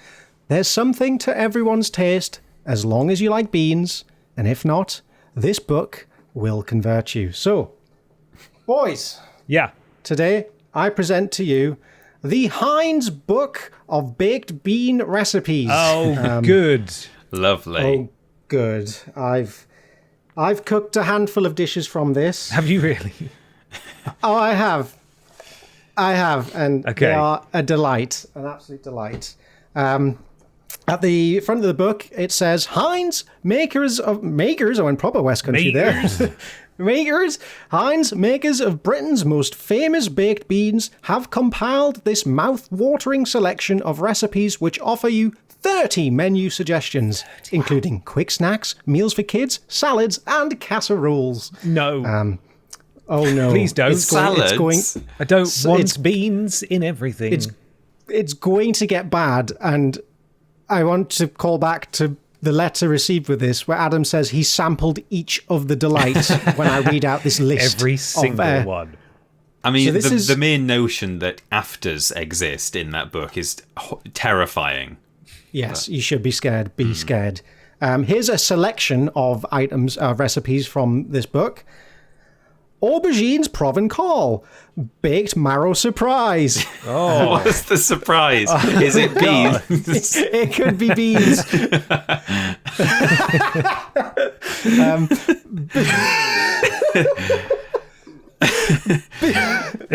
there's something to everyone's taste as long as you like beans, and if not, this book will convert you. So, boys, Yeah. today I present to you the Heinz Book of Baked Bean Recipes. Oh, good. Lovely. Oh, good. I've cooked a handful of dishes from this. Have you really? Oh, I have, and Okay. they are a delight, an absolute delight. At the front of the book, it says, Heinz, makers, oh, in proper West Country Makers. there. Heinz, makers of Britain's most famous baked beans, have compiled this mouth-watering selection of recipes which offer you 30 menu suggestions, including quick snacks, meals for kids, salads, and casseroles. No. Oh no! Please don't. It's going. I don't want it's- beans in everything. It's going to get bad, and I want to call back to the letter received with this, where Adam says he sampled each of the delights when I read out this list. Every single of, one. I mean, So this is- the mere notion that afters exist in that book is terrifying. Yes, you should be scared. Be scared. Here's a selection of items, recipes from this book. Aubergines Provençal, baked marrow surprise. Oh, What's the surprise? Is it beans? It could be beans.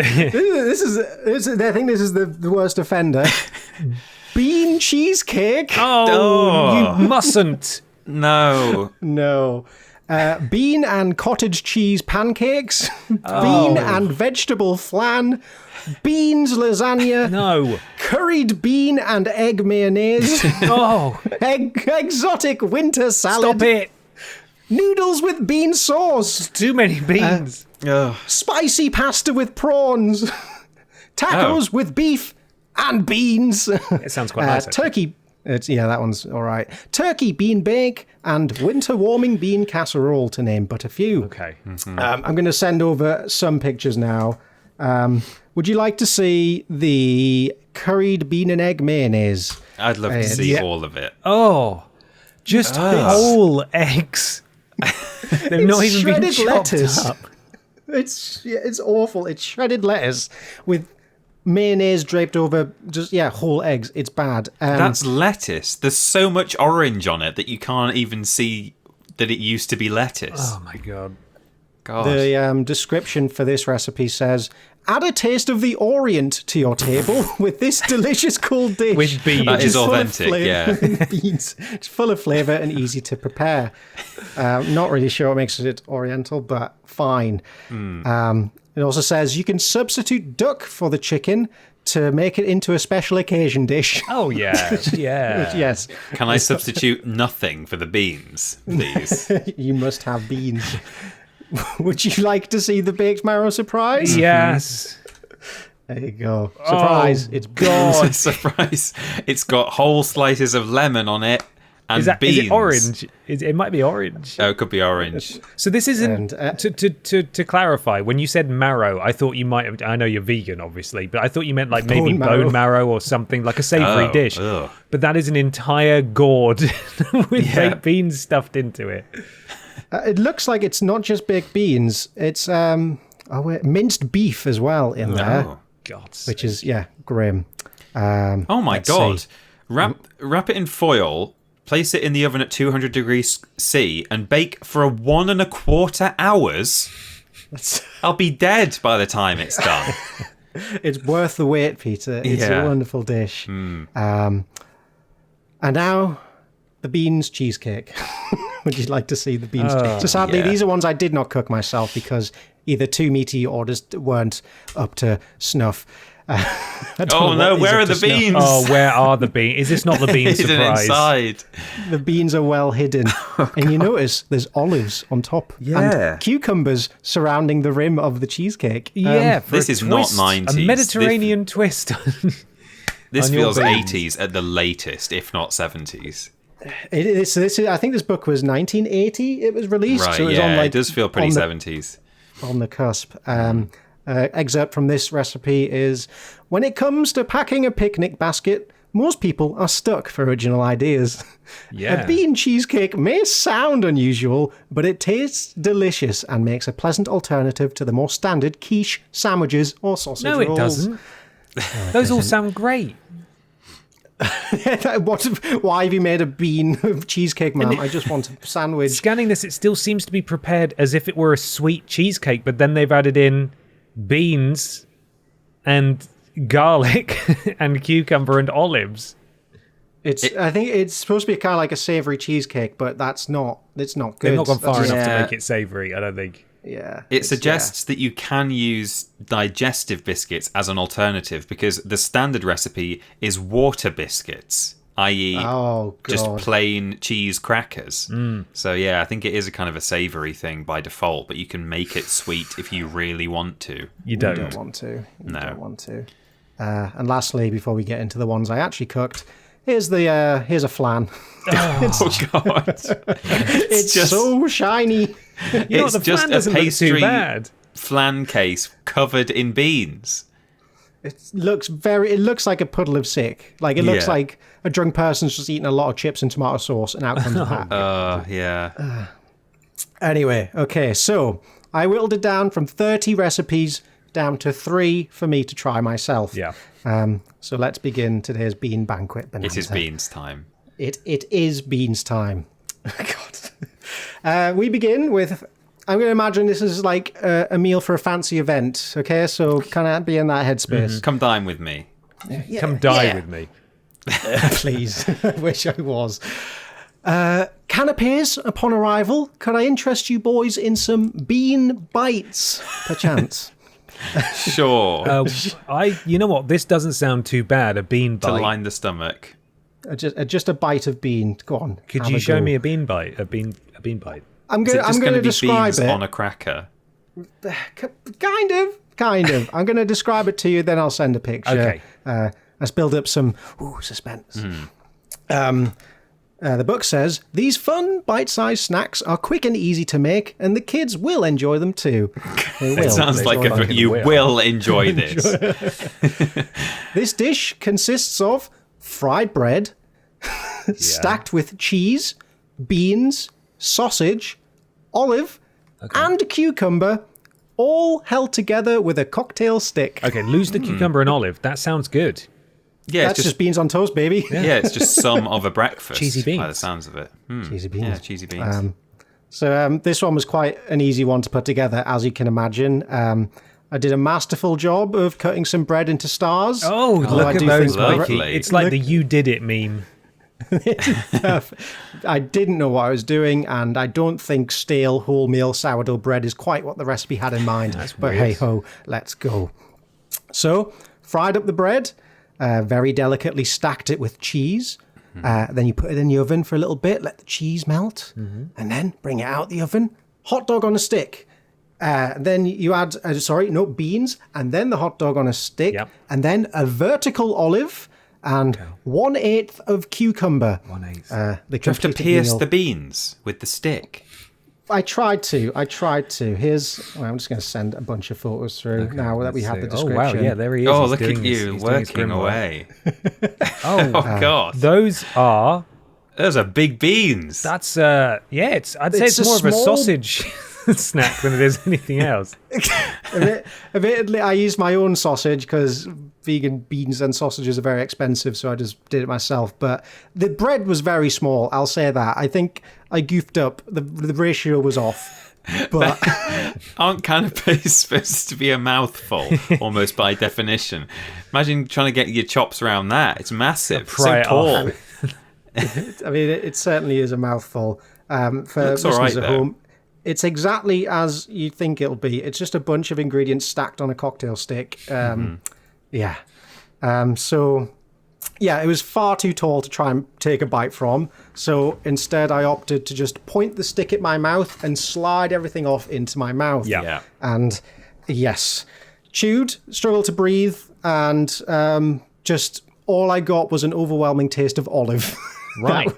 I think this is the worst offender. Bean cheesecake. oh, you mustn't. No. No. Bean and cottage cheese pancakes. Bean and vegetable flan. Beans lasagna. No. Curried bean and egg mayonnaise. Oh, Exotic winter salad. stop it. Noodles with bean sauce. Too many beans. Ugh. Spicy pasta with prawns. Tacos with beef and beans. It sounds quite nice. actually. Turkey. That one's all right. Turkey bean bake and winter warming bean casserole, to name but a few. Okay. I'm going to send over some pictures now. Would you like to see the curried bean and egg mayonnaise? I'd love to see yeah. all of it. Oh, just whole eggs. They've not even been Shredded chopped lettuce. up. It's awful. It's shredded lettuce with mayonnaise draped over whole eggs. It's bad. That's lettuce. There's so much orange on it that you can't even see that it used to be lettuce. Oh my god. God. The description for this recipe says, add a taste of the Orient to your table with this delicious cold dish. With beans. That which is full of authentic, flavour. yeah. Beans. It's full of flavour and easy to prepare. Not really sure what makes it Oriental, but fine. It also says you can substitute duck for the chicken to make it into a special occasion dish. Oh yeah. Yeah. Yes, Can I substitute nothing for the beans, please? you must have beans. Would you like to see the baked marrow surprise? Yes. There you go. Surprise. Oh, It's God. Surprise. It's got whole slices of lemon on it and Is beans. it orange? It might be orange. Oh, it could be orange. So this isn't And, to clarify. When you said marrow, I thought you might have. I know you're vegan, obviously, but I thought you meant like maybe Bone marrow. bone marrow or something like a savoury Oh, dish. ugh. But that is an entire gourd with Yeah. baked beans stuffed into it. It looks like it's not just baked beans. It's minced beef as well in there, Oh. God. which is grim. Oh my Let's God. see. Wrap it in foil, place it in the oven at 200 degrees C, and bake for 1.25 hours. I'll be dead by the time it's done. It's worth the wait, Peter. It's Yeah. a wonderful dish. And now, the beans cheesecake. Would you like to see the beans? So sadly, yeah. these are ones I did not cook myself because either too meaty or just weren't up to snuff. Oh no, where are the beans? Oh, where are the beans? Is this not the bean Hidden surprise? inside. The beans are well hidden. And you notice there's olives on top. Yeah. And cucumbers surrounding the rim of the cheesecake. Yeah, for This a is not twist, 90s. A Mediterranean twist. This on your feels beans. 80s at the latest, if not 70s. I think this book was 1980 it was released. Right, so it was yeah, on, like, it does feel pretty on the- 70s. on the cusp. Excerpt from this recipe is, when it comes to packing a picnic basket, most people are stuck for original ideas. Yeah. A bean cheesecake may sound unusual, but it tastes delicious and makes a pleasant alternative to the more standard quiche sandwiches or sausage No, rolls. it doesn't. Those all sound great. Why have you made a bean cheesecake, ma'am? I just want a sandwich. Scanning this, it still seems to be prepared as if it were a sweet cheesecake, but then they've added in beans and garlic and cucumber and olives. I think it's supposed to be kind of like a savoury cheesecake, but it's not good. They've not gone far enough to Yeah. make it savoury, I don't think. Yeah. It suggests that you can use digestive biscuits as an alternative because the standard recipe is water biscuits, i.e. Oh, God. just plain cheese crackers. So yeah, I think it is a kind of a savoury thing by default, but you can make it sweet if you really want to. You don't. You don't want to. You No. don't want to. And lastly, before we get into the ones I actually cooked, here's a flan. Oh god. It's just- so shiny. You know what, It's the just flan a doesn't look too pastry bad. flan case covered in beans. It looks like a puddle of sick. Like it looks Yeah. like a drunk person's just eating a lot of chips and tomato sauce, and out comes a hat. Yeah. Anyway, okay, so I whittled it down from 30 recipes down to 3 for me to try myself. Yeah. So let's begin today's bean banquet. It is bonanza. beans time. It is beans time. God. We begin with. I'm going to imagine this is like a meal for a fancy event. Okay, so kind of be in that headspace, Come dine with me. Come die with me. please. I wish I was. Canapes upon arrival. Could I interest you boys in some bean bites, perchance? Sure. You know what? This doesn't sound too bad. A bean to bite. line the stomach. Just a bite of bean. Go on. Could have you a show go. me a bean bite? A bean bite. I'm Is it going. I'm just going going to to be describe beans it. on a cracker? Kind of. I'm going to describe it to you, then I'll send a picture. Okay. Let's build up some suspense. The book says, these fun, bite-sized snacks are quick and easy to make, and the kids will enjoy them too. They will. It sounds They like fucking you will. will enjoy this. This dish consists of fried bread, stacked with cheese, beans, sausage, olive, and cucumber, all held together with a cocktail stick. Okay, lose the cucumber and olive. That sounds good. Yeah, That's just beans on toast, baby. yeah, it's just some of a breakfast. Cheesy beans. By the sounds of it. Cheesy beans. Yeah, cheesy beans. So this one was quite an easy one to put together, as you can imagine. I did a masterful job of cutting some bread into stars. Oh, Although I look at do those, think- Mikey. Lovely. It's like the "you did it" meme. I didn't know what I was doing, and I don't think stale wholemeal sourdough bread is quite what the recipe had in mind. But weird. hey ho, let's go. So, fried up the bread, very delicately stacked it with cheese. Then you put it in the oven for a little bit, let the cheese melt, and then bring it out the oven. Hot dog on a stick. Then you add, beans, and then the hot dog on a stick, Yep. and then a vertical olive, and 1/8 of cucumber. 1/8. The Do you have to completed pierce meal. the beans with the stick? I tried to. I'm just going to send a bunch of photos through now that we have the Oh description. wow, yeah, there he is. Oh, He's look at doing his- you he's doing his working grimoire. away. Oh, Oh, God. those are. Those are big beans. That's I'd say It's it's a more of a small- sausage snack than it is anything else. Admittedly, I used my own sausage because vegan beans and sausages are very expensive, so I just did it myself. But the bread was very small, I'll say that. I think I goofed up. The ratio was off. But Aren't canapes supposed to be a mouthful, almost by definition? Imagine trying to get your chops around that. It's massive. Pry So it tall. off. I mean, it certainly is a mouthful. For Looks all listeners right, at though. home, it's exactly as you think it'll be. It's just a bunch of ingredients stacked on a cocktail stick. Yeah. It was far too tall to try and take a bite from. So instead, I opted to just point the stick at my mouth and slide everything off into my mouth. Yeah. And yes, chewed, struggled to breathe, and just all I got was an overwhelming taste of olive. Right.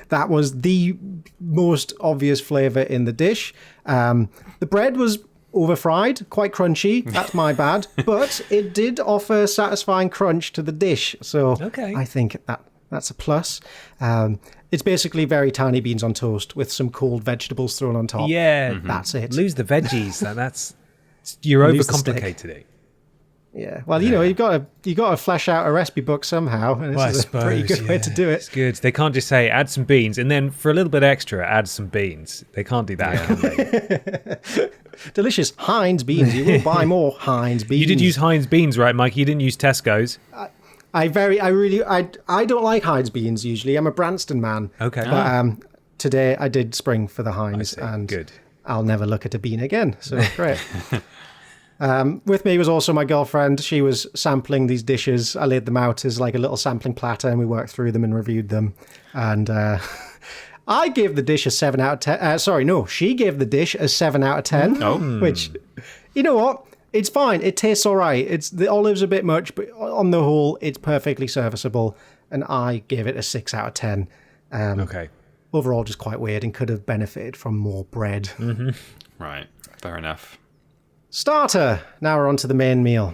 That was the most obvious flavour in the dish. The bread was over-fried, quite crunchy. That's my bad. But it did offer a satisfying crunch to the dish. So Okay. I think that's a plus. It's basically very tiny beans on toast with some cold vegetables thrown on top. Yeah. That's it. Lose the veggies. You're Lose the stick. overcomplicated it. Yeah. Well, you've got to flesh out a recipe book somehow. And this is a pretty good way to do it. It's good. They can't just say add some beans and then for a little bit extra add some beans. They can't do that, can they? Delicious Heinz beans. You will buy more Heinz beans. You did use Heinz beans, right, Mike? You didn't use Tesco's. I don't like Heinz beans usually. I'm a Branston man. Okay. But today I did spring for the Heinz, see. and Good. I'll never look at a bean again. So great. With me was also my girlfriend. She was sampling these dishes. I laid them out as like a little sampling platter, and we worked through them and reviewed them. And I gave the dish a 7 out of 10. She gave the dish a 7 out of 10. Oh. Which, you know what? It's fine. It tastes all right. The olive's a bit much, but on the whole, it's perfectly serviceable. And I gave it a 6 out of 10. Okay. Overall, just quite weird and could have benefited from more bread. Right. Fair enough. Starter. Now we're on to the main meal.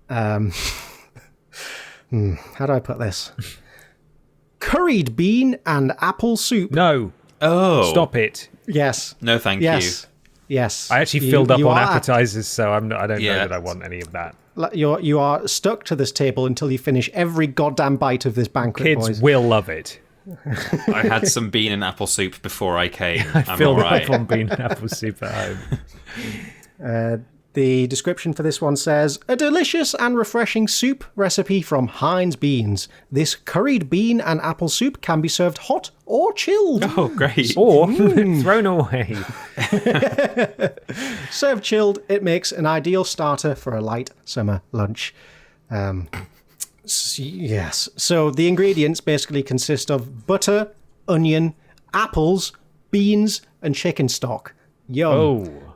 How do I put this? Curried bean and apple soup. No. Oh. Stop it. Yes. No, thank Yes. Yes. I actually filled up you on are- appetizers, so I don't know Yeah. that I want any of that. You are stuck to this table until you finish every goddamn bite of this banquet, Kids boys. will love it. you. I had some bean and apple soup before I came. I I'm filled all right. up on bean and apple soup at home. The description for this one says, a delicious and refreshing soup recipe from Heinz Beans. This curried bean and apple soup can be served hot or chilled. Oh, great. Or thrown away. Served chilled, it makes an ideal starter for a light summer lunch. Yes. So the ingredients basically consist of butter, onion, apples, beans, and chicken stock. Yum.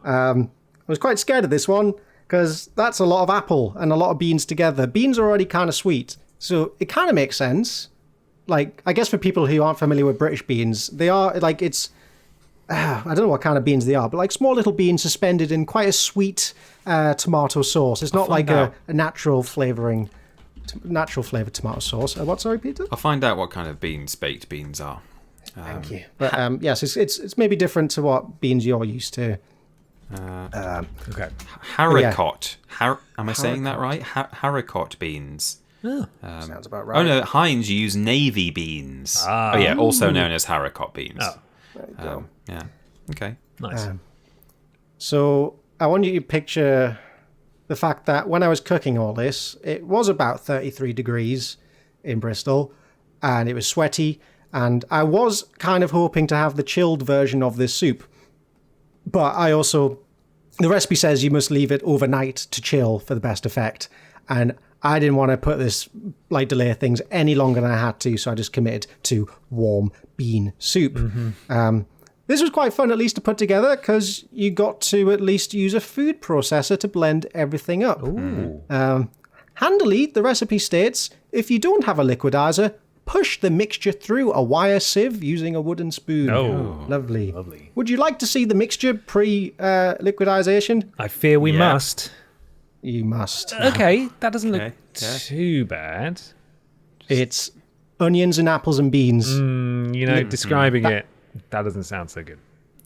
Oh. I was quite scared of this one because that's a lot of apple and a lot of beans together. Beans are already kind of sweet, so it kind of makes sense. Like, I guess for people who aren't familiar with British beans, they are like I don't know what kind of beans they are, but like small little beans suspended in quite a sweet tomato sauce. It's not like a natural flavored tomato sauce. What, sorry, Peter? I'll find out what kind of baked beans are. Thank you. But yes, it's maybe different to what beans you're used to. Okay. Haricot. Am I saying that right? Haricot beans. Sounds about right. Oh no, Heinz use navy beans. Oh yeah, also known as haricot beans. Oh. There you go. Yeah. Okay. Nice. So I want you to picture the fact that when I was cooking all this, it was about 33 degrees in Bristol, and it was sweaty, and I was kind of hoping to have the chilled version of this soup. But the recipe says you must leave it overnight to chill for the best effect. And I didn't want to delay things any longer than I had to, so I just committed to warm bean soup. This was quite fun, at least, to put together, because you got to at least use a food processor to blend everything up. Handily, the recipe states, if you don't have a liquidizer, push the mixture through a wire sieve using a wooden spoon. Oh, lovely. lovely. Would you like to see the mixture pre-liquidization? I fear we must. You must. Okay, that doesn't look Okay, yeah. too bad. It's onions and apples and beans. Describing it, that doesn't sound so good.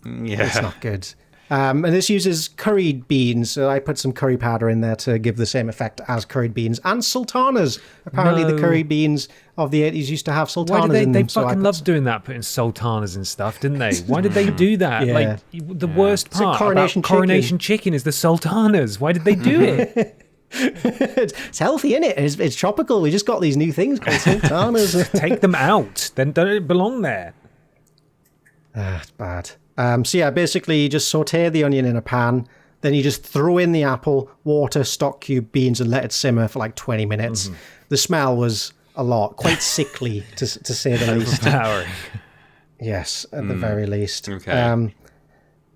Yeah. It's not good. And this uses curried beans, so I put some curry powder in there to give the same effect as curried beans. And sultanas. Apparently the curried beans of the 80s used to have sultanas Why did in they them. so I fucking put loved doing that, putting sultanas and stuff, didn't they? Why did they do that? Yeah. Like, the worst It's a part coronation about Coronation Chicken is the sultanas. Why did they do it? It's healthy, isn't it? It's tropical. We just got these new things called sultanas. Take them out. Then don't it belong there? It's bad. So yeah, basically you just saute the onion in a pan, Then you just throw in the apple, water, stock cube, beans, and let it simmer for like 20 minutes. The smell was a lot, quite sickly to say the least. Overpowering. Yes, at the very least. Okay.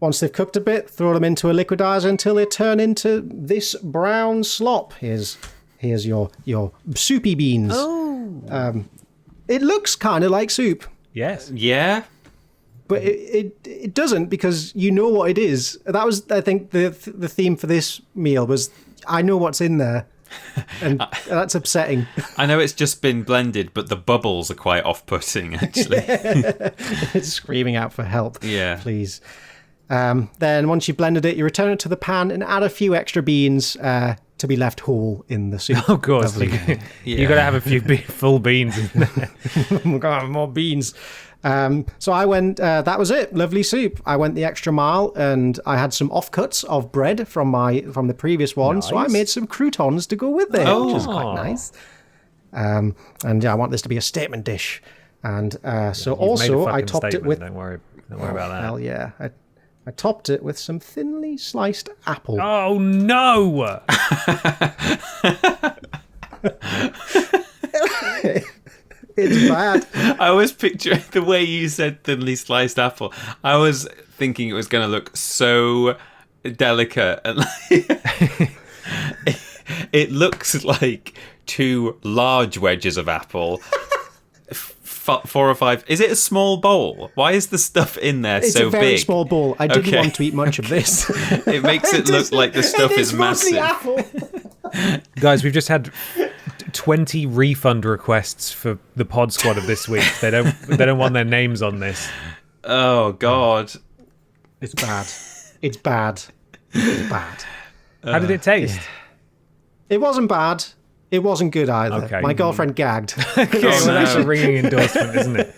Once they've cooked a bit, throw them into a liquidizer until they turn into this brown slop. Here's your soupy beans. Oh. It looks kind of like soup, Yes. Yeah. but it doesn't, because you know what it is. That was, I think, the theme for this meal was, I know what's in there, and that's upsetting. I know it's just been blended, but the bubbles are quite off-putting, actually. It's screaming out for help. Yeah. Please. Then once you've blended it, you return it to the pan and add a few extra beans to be left whole in the soup. Oh, of course. You got to have a few full beans in there. We're gonna have more beans. So I went, that was it. Lovely soup. I went the extra mile, and I had some offcuts of bread from the previous one. So I Nice. made some croutons to go with it, which is quite nice. And yeah, I want this to be a statement dish. And so You've made a also I fucking topped it statement, with, Don't worry about that. hell yeah, I topped it with some thinly sliced apple. Oh, no! It's bad. I was picturing the way you said thinly sliced apple. I was thinking it was going to look so delicate. And it looks like two large wedges of apple. 4 or 5. Is it a small bowl? Why is the stuff in there It's so a very big? small bowl. I didn't Okay. want to eat much of this. It makes it look like the stuff It is mostly massive. apple. Guys, we've just had 20 refund requests for the pod squad of this week. They don't want their names on this. Oh God. It's bad. It's bad. It's bad. How did it taste? It wasn't bad. It wasn't good either. Okay. My girlfriend gagged. Okay, well, that's a ringing endorsement, isn't it?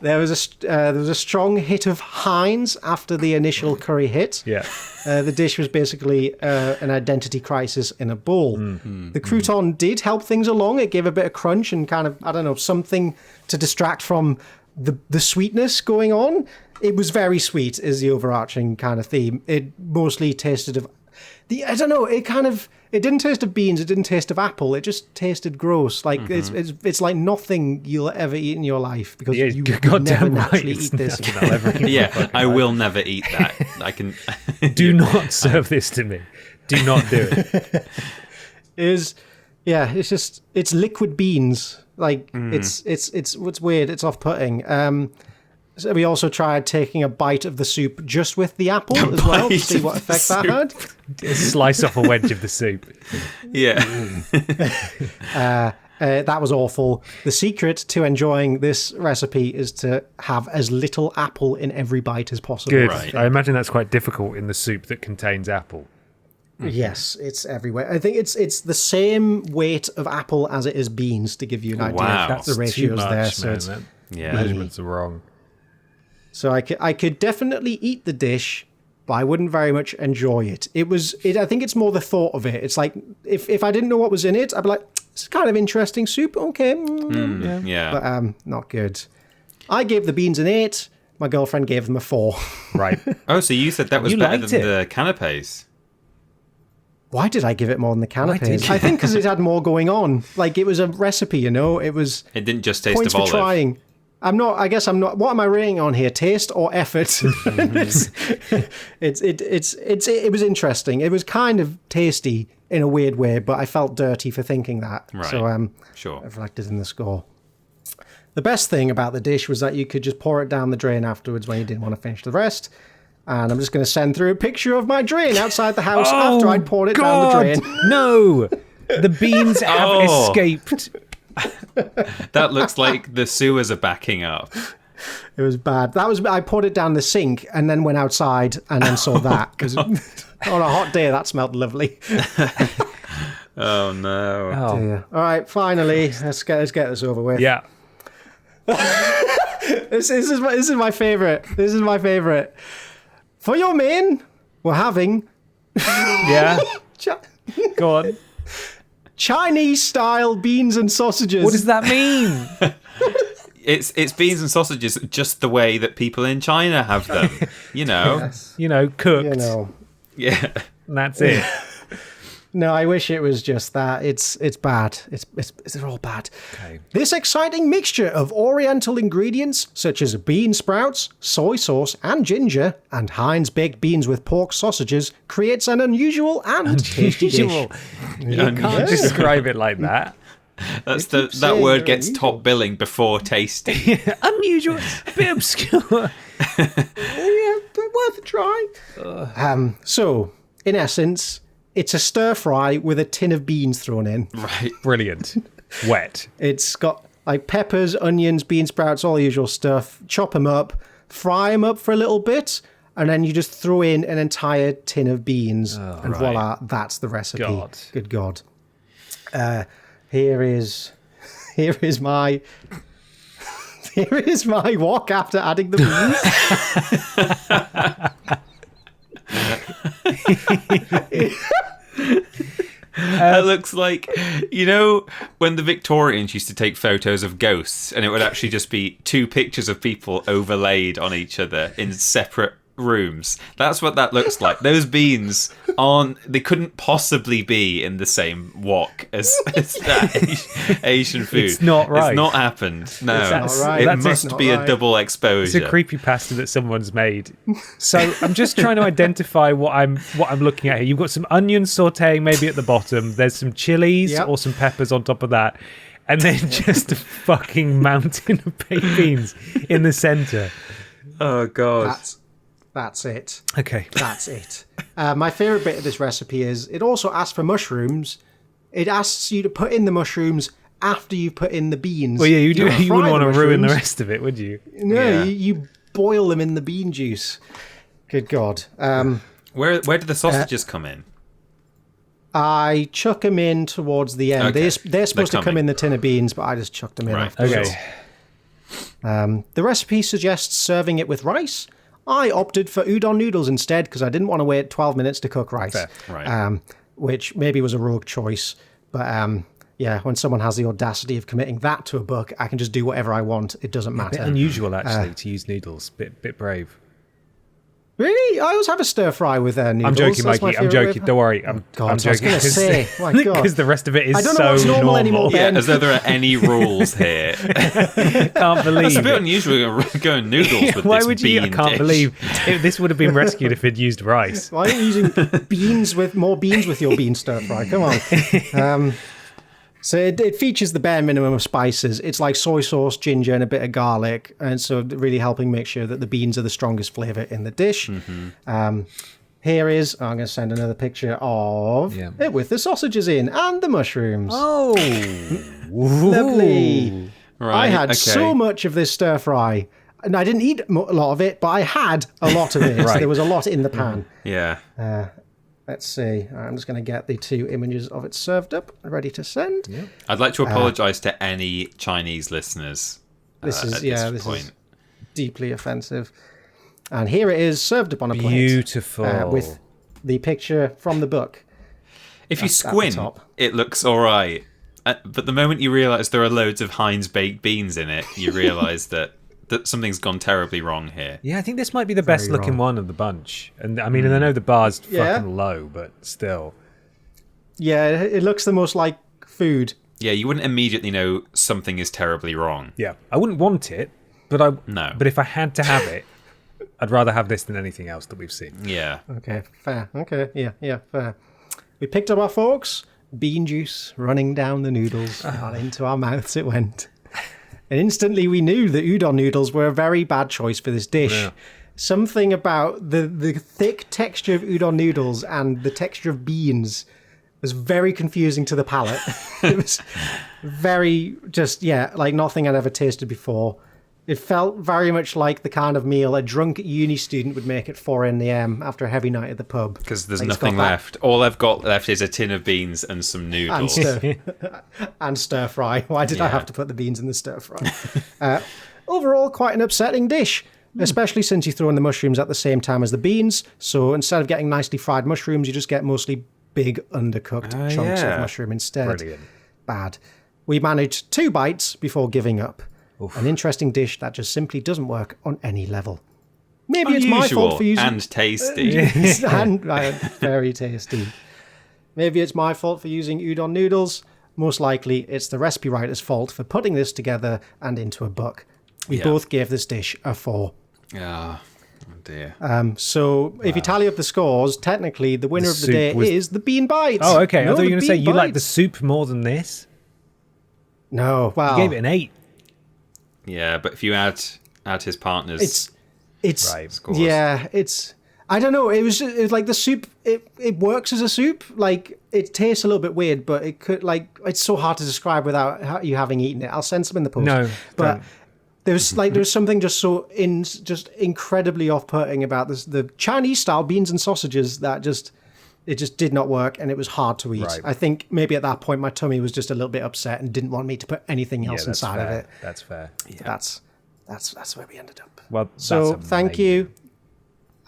There was a strong hit of Heinz after the initial curry hit. Yeah. The dish was basically an identity crisis in a bowl. The crouton did help things along. It gave a bit of crunch and kind of, I don't know, something to distract from the sweetness going on. It was very sweet is the overarching kind of theme. It mostly tasted of I don't know, it didn't taste of beans, it didn't taste of apple, it just tasted gross. Like it's like nothing you'll ever eat in your life, because Yeah, you would goddamn never right, naturally it's eat this. nothing I'll ever eat. Yeah, I will never eat that. I can. Do not serve this to me. Do not do it. It's liquid beans. Like it's what's weird, it's off-putting. So we also tried taking a bite of the soup just with the apple as well, to bite see what of the effect that had. Slice off a wedge of the soup. Yeah. That was awful. The secret to enjoying this recipe is to have as little apple in every bite as possible. Good. Right. I imagine that's quite difficult in the soup that contains apple. Yes, it's everywhere. I think it's the same weight of apple as it is beans, to give you an idea. Wow. That's the Too ratios much, there. man. So it's Yeah. Measurements are wrong. So I could definitely eat the dish, but I wouldn't very much enjoy it. I think it's more the thought of it. It's like, if I didn't know what was in it, I'd be like, it's kind of interesting soup. Okay. Yeah. But not good. I gave the beans an 8. My girlfriend gave them a 4. Right. Oh, so you said that was You better liked than it. the canapes? Why did I give it more than the did canapes? you? I think because it had more going on. Like, it was a recipe, you know? It was It didn't just taste points of for olive. trying. I guess I'm not. What am I rating on here? Taste or effort? It was interesting. It was kind of tasty in a weird way, but I felt dirty for thinking that. Right. So Sure. reflected in the score. The best thing about the dish was that you could just pour it down the drain afterwards when you didn't want to finish the rest. And I'm just going to send through a picture of my drain outside the house after I'd poured it down the drain. No! The beans have Oh. escaped. That looks like the sewers are backing up. It was bad. I poured it down the sink and then went outside and then saw that. 'Cause on a hot day, that smelled lovely. Oh no. Oh. Yeah. All right, finally, let's get this over with. Yeah. This is my favorite. This is my favorite. For your main, we're having Yeah. Go on. Chinese style beans and sausages. What does that mean? it's beans and sausages just the way that people in China have them. You know. Yes. Cooked. Yeah. And that's it. No, I wish it was just that. It's bad. They're all bad. Okay. This exciting mixture of oriental ingredients such as bean sprouts, soy sauce and ginger, and Heinz baked beans with pork sausages creates an unusual and tasty dish. You can't describe it like that. That's that word gets top billing before tasting. Unusual, a bit obscure. Yeah, but worth a try. So, in essence, it's a stir fry with a tin of beans thrown in. Right. Brilliant. Wet. It's got like peppers, onions, bean sprouts, all the usual stuff. Chop them up, fry them up for a little bit, and then you just throw in an entire tin of beans, and voila, that's the recipe. God. Good God. Here is my wok after adding the beans. It looks like, when the Victorians used to take photos of ghosts and it would actually just be two pictures of people overlaid on each other in separate rooms. That's what that looks like. Those beans they couldn't possibly be in the same wok as that Asian food. It's not right. It's not happened. No. It's not right. It That's must not be right. a double exposure. It's a creepypasta that someone's made. So I'm just trying to identify what I'm looking at here. You've got some onions sauteing maybe at the bottom. There's some chilies or some peppers on top of that. And then just a fucking mountain of baked beans in the centre. Oh, God. That's it. Okay. That's it. My favourite bit of this recipe is it also asks for mushrooms. It asks you to put in the mushrooms after you've put in the beans. Well, yeah, you don't wouldn't fry want to ruin the mushrooms. rest of it, would you? No, Yeah. you boil them in the bean juice. Good God. Where did the sausages come in? I chuck them in towards the end. Okay. They're supposed to come coming. in the tin of beans, but I just chucked them in Right. afterwards. Okay. The recipe suggests serving it with rice. I opted for udon noodles instead because I didn't want to wait 12 minutes to cook rice. Fair. Right. Which maybe was a rogue choice. But yeah, when someone has the audacity of committing that to a book, I can just do whatever I want. It doesn't A bit matter. unusual, actually, to use noodles. Bit brave. Really? I always have a stir fry with noodles. I'm joking, That's my Mikey. I'm favourite joking. way Don't worry. I'm God, I'm so I was joking. gonna say, my God. Because the rest of it is I don't know so what's normal anymore, Yeah, Ben. as though there are any rules here. Can't believe It's a bit it. unusual going noodles with Why this would you? I bean can't dish. believe this would have been rescued if it used rice. Why aren't you using more beans with your bean stir fry? Come on. So it features the bare minimum of spices. It's like soy sauce, ginger, and a bit of garlic, and so really helping make sure that the beans are the strongest flavour in the dish. Mm-hmm. Here is, I'm going to send another picture of it with the sausages in and the mushrooms. Oh, Lovely. Right, I had okay. so much of this stir fry, and I didn't eat a lot of it, but I had a lot of it. So Right. there was a lot in the pan. Yeah. Let's see. I'm just going to get the two images of it served up, ready to send. I'd like to apologise to any Chinese listeners. This is at this point. is deeply offensive. And here it is, served up on a plate. beautiful. With the picture from the book. If you at the squint, top. it looks all right. But the moment you realise there are loads of Heinz baked beans in it, you realise that something's gone terribly wrong here. Yeah, I think this might be the best looking one of the bunch. And I mean, and I know the bar's fucking low, but still. Yeah, it looks the most like food. Yeah, you wouldn't immediately know something is terribly wrong. Yeah, I wouldn't want it, but But if I had to have it, I'd rather have this than anything else that we've seen. Yeah. Okay, fair. Okay, yeah, fair. We picked up our forks, bean juice running down the noodles, and into our mouths it went. And instantly we knew that udon noodles were a very bad choice for this dish. Yeah. Something about the thick texture of udon noodles and the texture of beans was very confusing to the palate. It was very like nothing I'd ever tasted before. It felt very much like the kind of meal a drunk uni student would make at 4 a.m. after a heavy night at the pub. Because there's Like, it's nothing got that- left. All I've got left is a tin of beans and some noodles. And stir fry. Why did I have to put the beans in the stir fry? Overall, quite an upsetting dish, especially since you throw in the mushrooms at the same time as the beans. So instead of getting nicely fried mushrooms, you just get mostly big undercooked chunks of mushroom instead. Brilliant. Bad. We managed 2 bites before giving up. An interesting dish that just simply doesn't work on any level. Maybe it's my fault for using... and tasty. and very tasty. Maybe it's my fault for using udon noodles. Most likely, it's the recipe writer's fault for putting this together and into a book. We both gave this dish a 4. Oh dear. So if you tally up the scores, technically the winner of the day is the bean bites. Oh, okay. No, I thought you were going to say bean you like the bites. soup more than this. No, well, You gave it an 8. Yeah, but if you add his partner's it's scores. yeah, it's I don't know. It was like the soup. It works as a soup. Like it tastes a little bit weird, but it could it's so hard to describe without you having eaten it. I'll send some in the post. No, but don't. there's something just incredibly off-putting about this the Chinese style beans and sausages that it just did not work, and it was hard to eat. Right. I think maybe at that point my tummy was just a little bit upset and didn't want me to put anything else that's inside fair. of it. That's fair. Yeah. That's where we ended up. Well, So that's thank amazing. you,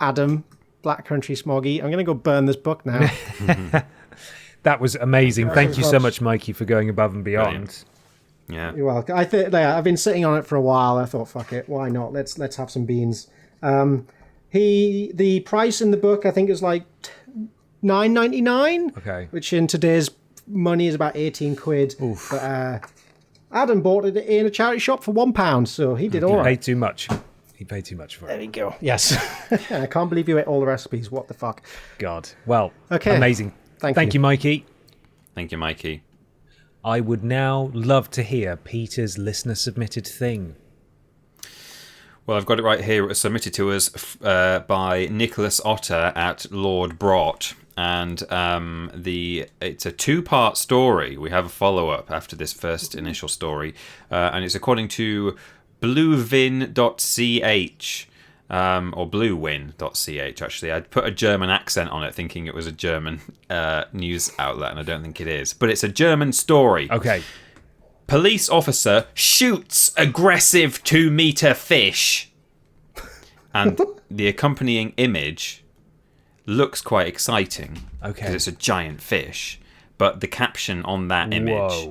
Adam, Black Country Smoggy. I'm going to go burn this book now. That was amazing. Thank you so much. much, Mikey, for going above and beyond. Brilliant. Yeah. You're welcome. I think I've been sitting on it for a while. I thought, fuck it, why not? Let's have some beans. The price in the book I think is like $9.99. Okay. Which in today's money is about 18 quid. Oof. But Adam bought it in a charity shop for £1, so he did all right. Paid too much. He paid too much for There it. we go. Yes. I can't believe you ate all the recipes. What the fuck? God. Well, Okay. amazing. Thank you, Mikey. Thank you, Mikey. I would now love to hear Peter's listener-submitted thing. Well, I've got it right here. It was submitted to us by Nicholas Otter at Lord Brott. And it's a 2-part story. We have a follow-up after this first initial story. And it's according to bluevin.ch, or bluewin.ch, actually. I'd put a German accent on it, thinking it was a German news outlet, and I don't think it is. But it's a German story. Okay. Police officer shoots aggressive 2-meter fish. And the accompanying image looks quite exciting. Okay. Because it's a giant fish. But the caption on that image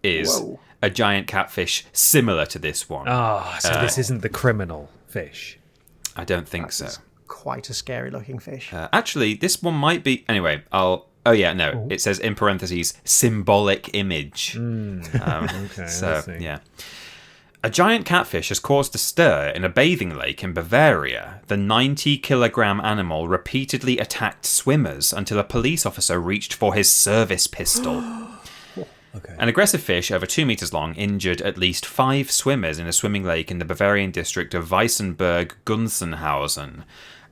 is a giant catfish similar to this one. So this isn't the criminal fish. I don't think so. Quite a scary looking fish. Actually, this one might be... Anyway, it says in parentheses, symbolic image. Okay, So, yeah. A giant catfish has caused a stir in a bathing lake in Bavaria. The 90-kilogram animal repeatedly attacked swimmers until a police officer reached for his service pistol. Okay. An aggressive fish over 2 meters long injured at least 5 swimmers in a swimming lake in the Bavarian district of Weissenberg-Gunzenhausen.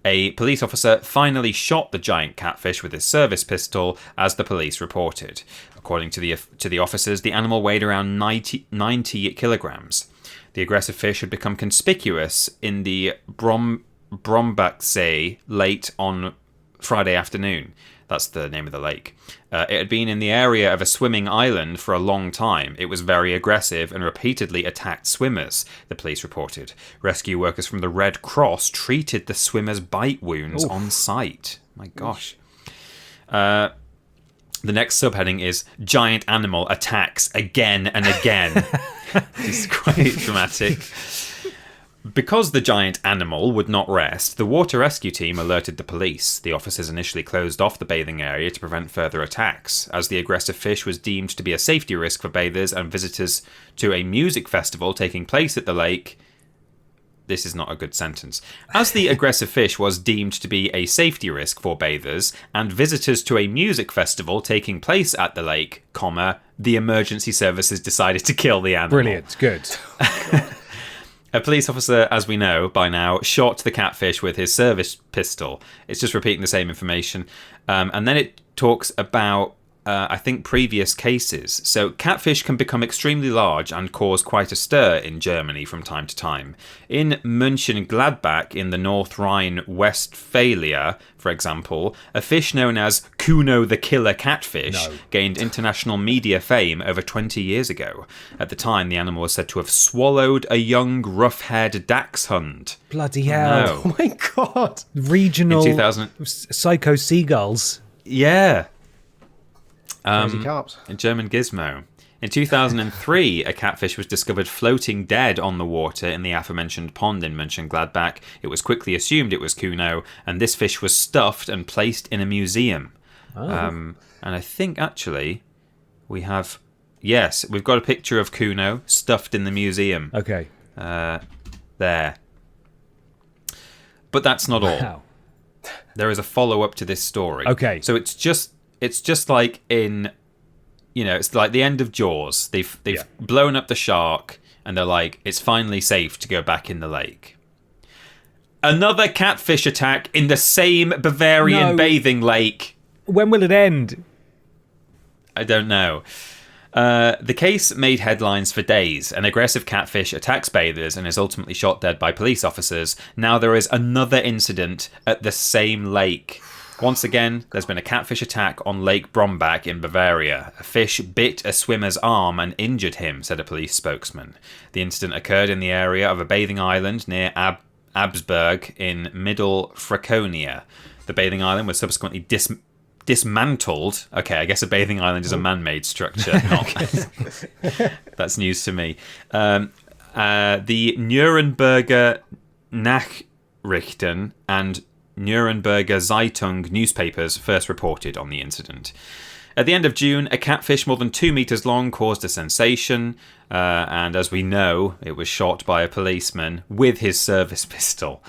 A police officer finally shot the giant catfish with his service pistol, as the police reported. According to the officers, the animal weighed around 90 kilograms. The aggressive fish had become conspicuous in the Brombachsee late on Friday afternoon. That's the name of the lake. It had been in the area of a swimming island for a long time. It was very aggressive and repeatedly attacked swimmers, the police reported. Rescue workers from the Red Cross treated the swimmers' bite wounds on site. My gosh. The next subheading is Giant Animal Attacks Again and Again. It's quite dramatic. Because the giant animal would not rest, the water rescue team alerted the police. The officers initially closed off the bathing area to prevent further attacks. As the aggressive fish was deemed to be a safety risk for bathers and visitors to a music festival taking place at the lake... This is not a good sentence. As the aggressive fish was deemed to be a safety risk for bathers and visitors to a music festival taking place at the lake, the emergency services decided to kill the animal. Brilliant. Good. A police officer, as we know by now, shot the catfish with his service pistol. It's just repeating the same information. And then it talks about, I think, previous cases. So catfish can become extremely large and cause quite a stir in Germany from time to time. In Mönchengladbach in the North Rhine-Westphalia, for example, a fish known as Kuno the Killer Catfish gained international media fame over 20 years ago. At the time, the animal was said to have swallowed a young rough-haired dachshund. Bloody hell. No. Oh my god. Regional In 2000 psycho seagulls. Yeah. Crazy cops. A German gizmo. In 2003, a catfish was discovered floating dead on the water in the aforementioned pond in Mönchengladbach. It was quickly assumed it was Kuno, and this fish was stuffed and placed in a museum. And I think, actually, we have... Yes, we've got a picture of Kuno stuffed in the museum. Okay. There. But that's not all. There is a follow-up to this story. Okay. So it's just like in... it's like the end of Jaws. They've blown up the shark, and they're like, it's finally safe to go back in the lake. Another catfish attack in the same Bavarian bathing lake. When will it end? I don't know. The case made headlines for days. An aggressive catfish attacks bathers and is ultimately shot dead by police officers. Now there is another incident at the same lake. Once again, there's been a catfish attack on Lake Brombach in Bavaria. A fish bit a swimmer's arm and injured him, said a police spokesman. The incident occurred in the area of a bathing island near Absberg in Middle Franconia. The bathing island was subsequently dismantled. Okay, I guess a bathing island is a man-made structure. That's news to me. The Nürnberger Nachrichten and Nürnberger Zeitung newspapers first reported on the incident. At the end of June, a catfish more than 2 meters long caused a sensation, and as we know, it was shot by a policeman with his service pistol.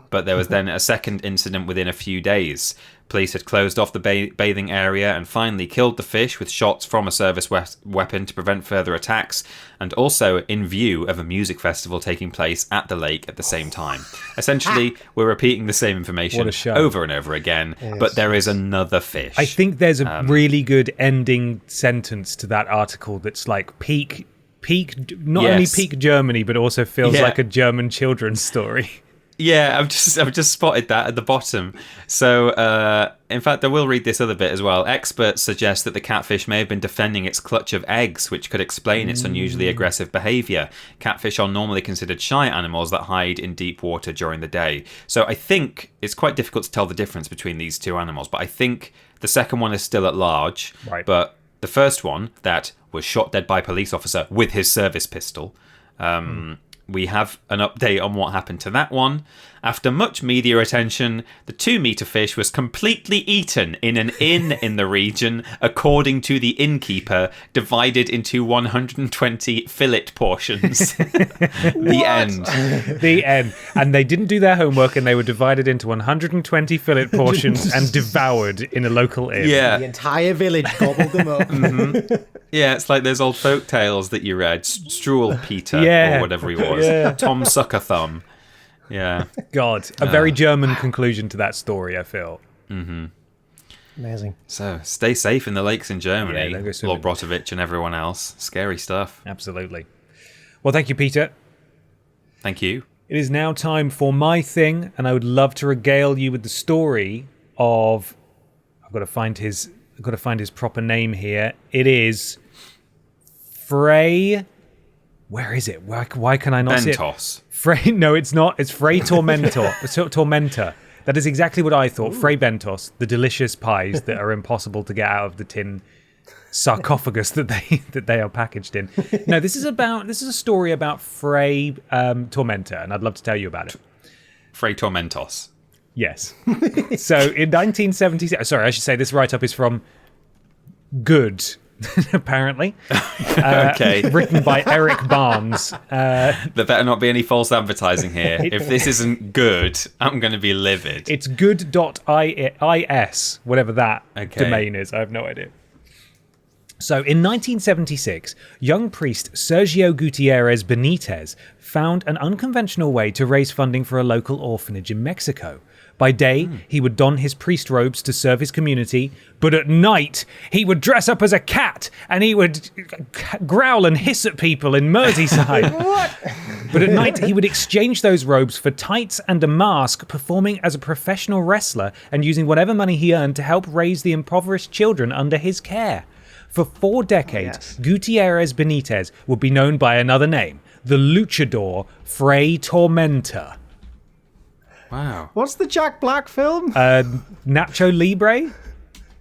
But there was then a second incident within a few days. Police had closed off the bathing area and finally killed the fish with shots from a service weapon to prevent further attacks, and also in view of a music festival taking place at the lake at the same time. Essentially, we're repeating the same information over and over again, but there is another fish. I think there's a really good ending sentence to that article that's like peak, not only peak Germany, but also feels like a German children's story. Yeah, I've just spotted that at the bottom. So, in fact, I will read this other bit as well. Experts suggest that the catfish may have been defending its clutch of eggs, which could explain its unusually aggressive behaviour. Catfish are normally considered shy animals that hide in deep water during the day. So I think it's quite difficult to tell the difference between these two animals, but I think the second one is still at large. Right. But the first one, that was shot dead by a police officer with his service pistol, we have an update on what happened to that one. After much media attention, the 2-meter fish was completely eaten in an inn in the region, according to the innkeeper, divided into 120 fillet portions. The end. The end. And they didn't do their homework, and they were divided into 120 fillet portions and devoured in a local inn. Yeah. The entire village gobbled them up. Yeah, it's like those old folk tales that you read. Struel Peter, or whatever he was. Yeah. Tom Suckerthumb. Yeah. God, a very German conclusion to that story, I feel. Amazing. So, stay safe in the lakes in Germany, don't go swimming. Lord Brotovich and everyone else. Scary stuff. Absolutely. Well, thank you, Peter. Thank you. It is now time for my thing, and I would love to regale you with the story of... I've got to find his proper name here. It is Frey... Where is it? Why can I not see it? Bentos. Frey? No, it's not. It's Frey Tormentor. That is exactly what I thought. Frey Bentos, the delicious pies that are impossible to get out of the tin sarcophagus that they are packaged in. No, this is a story about Frey Tormentor, and I'd love to tell you about it. Frey Tormentos. Yes. So in 1976, sorry, I should say this write-up is from Good. Apparently. Okay. Written by Eric Barnes. There better not be any false advertising here. If this isn't good, I'm going to be livid. It's good.is, whatever that domain is. I have no idea. So in 1976, young priest Sergio Gutierrez Benitez found an unconventional way to raise funding for a local orphanage in Mexico. By day, he would don his priest robes to serve his community, but at night, he would dress up as a cat and he would growl and hiss at people in Merseyside. But at night, he would exchange those robes for tights and a mask, performing as a professional wrestler and using whatever money he earned to help raise the impoverished children under his care. For 4 decades, Gutierrez Benitez would be known by another name, the luchador Frey Tormentor. Wow. What's the Jack Black film? Nacho Libre?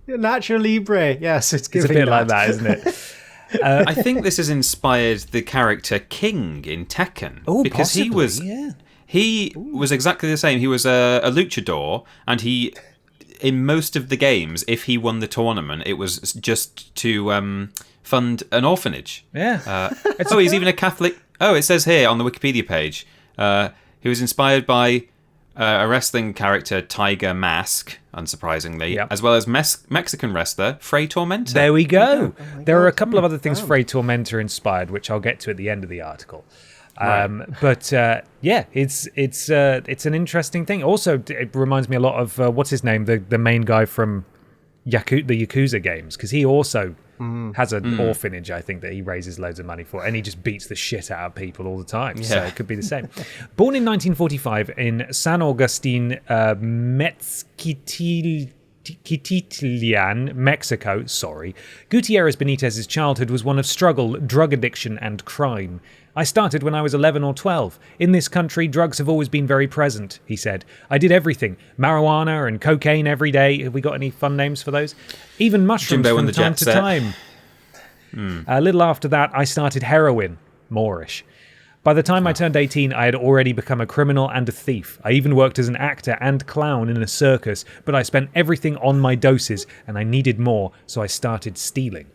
Nacho Libre. Yes, it's It's a bit like that, isn't it? I think this has inspired the character King in Tekken. Oh, because possibly, he was exactly the same. He was a luchador, and in most of the games, if he won the tournament, it was just to fund an orphanage. Yeah. He's even a Catholic. Oh, it says here on the Wikipedia page, he was inspired by a wrestling character, Tiger Mask, unsurprisingly, as well as Mexican wrestler Frey Tormenta. There we go. There are a couple of other things Frey Tormenta inspired, which I'll get to at the end of the article. But it's an interesting thing. Also, it reminds me a lot of what's his name, the main guy from the Yakuza games, because he also has an orphanage, I think, that he raises loads of money for, and he just beats the shit out of people all the time. So it could be the same. Born in 1945 in San Agustin, Metzquititlan, Mexico, Gutierrez Benitez's childhood was one of struggle, drug addiction, and crime. I started when I was 11 or 12. In this country, drugs have always been very present, he said. I did everything. Marijuana and cocaine every day. Have we got any fun names for those? Even mushrooms Jimbo from time to time. A little after that, I started heroin. Moorish. By the time I turned 18, I had already become a criminal and a thief. I even worked as an actor and clown in a circus, but I spent everything on my doses, and I needed more, so I started stealing.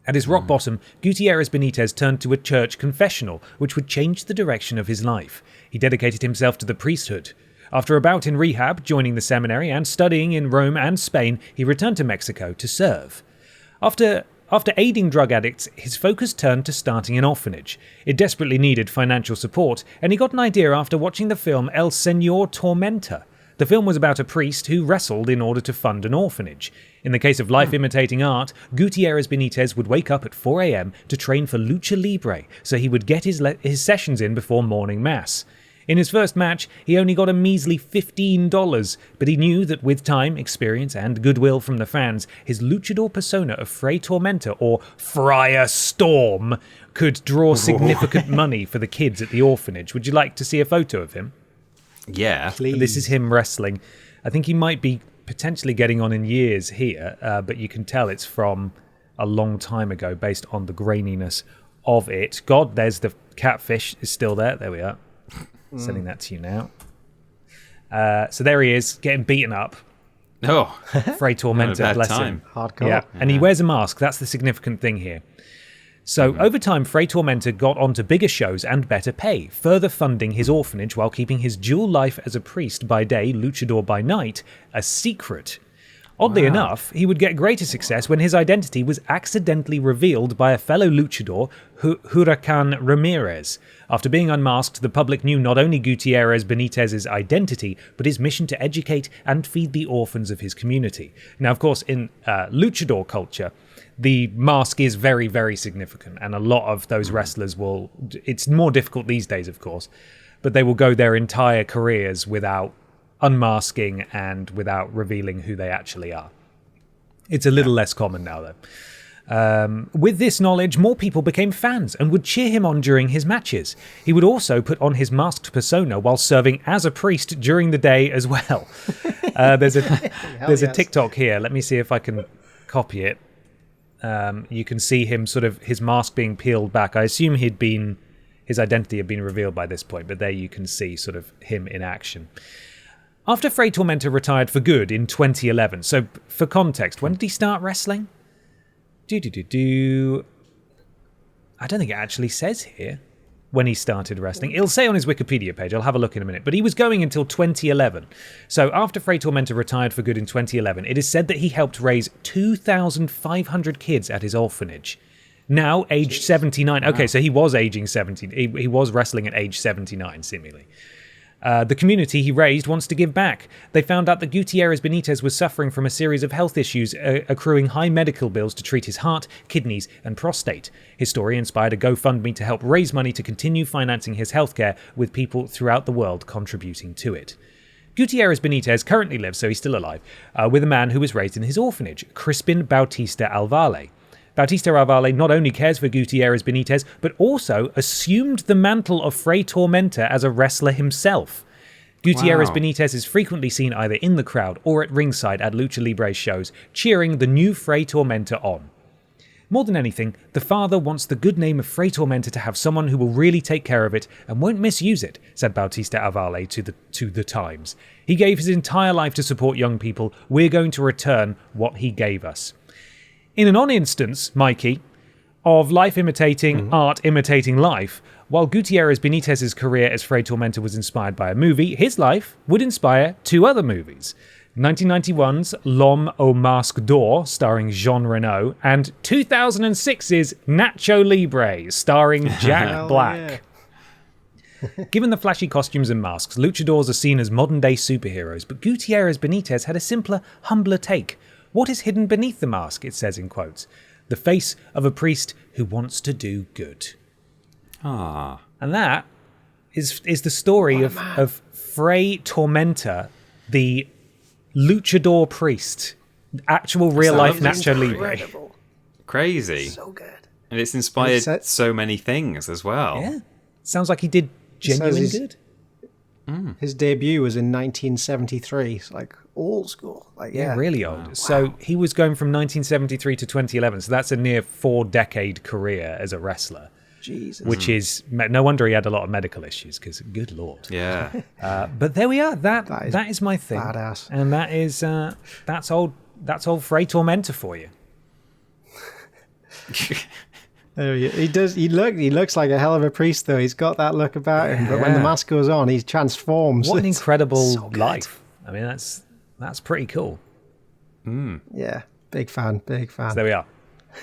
At his rock bottom, Gutierrez Benitez turned to a church confessional, which would change the direction of his life. He dedicated himself to the priesthood. After a bout in rehab, joining the seminary, and studying in Rome and Spain, he returned to Mexico to serve. After aiding drug addicts, his focus turned to starting an orphanage. It desperately needed financial support, and he got an idea after watching the film El Señor Tormenta. The film was about a priest who wrestled in order to fund an orphanage. In the case of life-imitating art, Gutierrez Benitez would wake up at 4 a.m. to train for lucha libre, so he would get his sessions in before morning mass. In his first match, he only got a measly $15, but he knew that with time, experience, and goodwill from the fans, his luchador persona of Frey Tormenta, or Friar Storm, could draw significant money for the kids at the orphanage. Would you like to see a photo of him? Yeah. Please. This is him wrestling. I think he might be potentially getting on in years here, but you can tell it's from a long time ago based on the graininess of it. God, there's the catfish is still there. There we are. Sending that to you now. So there he is, getting beaten up. Oh. Frey Tormenta, bless time. him. Hardcore. Yeah, and he wears a mask. That's the significant thing here. So over time, Frey Tormenta got onto bigger shows and better pay, further funding his orphanage while keeping his dual life as a priest by day, luchador by night, a secret. Oddly enough, he would get greater success when his identity was accidentally revealed by a fellow luchador, Huracan Ramirez. After being unmasked, the public knew not only Gutierrez Benitez's identity, but his mission to educate and feed the orphans of his community. Now, of course, in luchador culture, the mask is very, very significant, and a lot of those wrestlers will... It's more difficult these days, of course, but they will go their entire careers without unmasking and without revealing who they actually are. It's a little less common now, though. With this knowledge, more people became fans and would cheer him on during his matches. He would also put on his masked persona while serving as a priest during the day as well. There's a TikTok here. Let me see if I can copy it. You can see him his mask being peeled back. I assume his identity had been revealed by this point, but there you can see sort of him in action. After Frey Tormenta retired for good in 2011, so for context, when did he start wrestling? I don't think it actually says here when he started wrestling. It'll say on his Wikipedia page, I'll have a look in a minute, but he was going until 2011. So after Frey Tormenta retired for good in 2011, it is said that he helped raise 2,500 kids at his orphanage. Now, aged 79. Okay, so he was aging 70. He was wrestling at age 79, seemingly. The community he raised wants to give back. They found out that Gutierrez Benitez was suffering from a series of health issues, accruing high medical bills to treat his heart, kidneys, and prostate. His story inspired a GoFundMe to help raise money to continue financing his healthcare, with people throughout the world contributing to it. Gutierrez Benitez currently lives, so he's still alive, with a man who was raised in his orphanage, Crispin Bautista Alvale. Bautista Alvale not only cares for Gutierrez Benitez, but also assumed the mantle of Frey Tormenta as a wrestler himself. Gutierrez Benitez is frequently seen either in the crowd or at ringside at Lucha Libre shows, cheering the new Frey Tormenta on. More than anything, the father wants the good name of Frey Tormentor to have someone who will really take care of it and won't misuse it, said Bautista Avale to the Times. He gave his entire life to support young people. We're going to return what he gave us. In an on-instance, Mikey, of life imitating art imitating life, while Gutierrez Benitez's career as Frey Tormentor was inspired by a movie, his life would inspire 2 other movies. 1991's L'Homme au Masque d'Or, starring Jean Reno, and 2006's Nacho Libre, starring Jack Black. Yeah. Given the flashy costumes and masks, luchadors are seen as modern-day superheroes, but Gutierrez Benitez had a simpler, humbler take. What is hidden beneath the mask, it says in quotes. The face of a priest who wants to do good. Ah. And that is the story of Frey Tormentor, the luchador priest, actual real life Nacho Libre. Crazy. So good. And it's inspired so many things as well. Yeah. Sounds like he did genuine good. His debut was in 1973. It's like old school. Yeah, really old. Wow. So he was going from 1973 to 2011. So that's a near 4-decade career as a wrestler. Jesus. Which is, no wonder he had a lot of medical issues, because good Lord. Yeah. But there we are. That is my thing. Badass. And that is, that's old Frey Tormentor for you. He does. He looks like a hell of a priest, though. He's got that look about him. But when the mask goes on, he transforms. What an incredible life! I mean, that's pretty cool. Yeah, big fan. So there we are.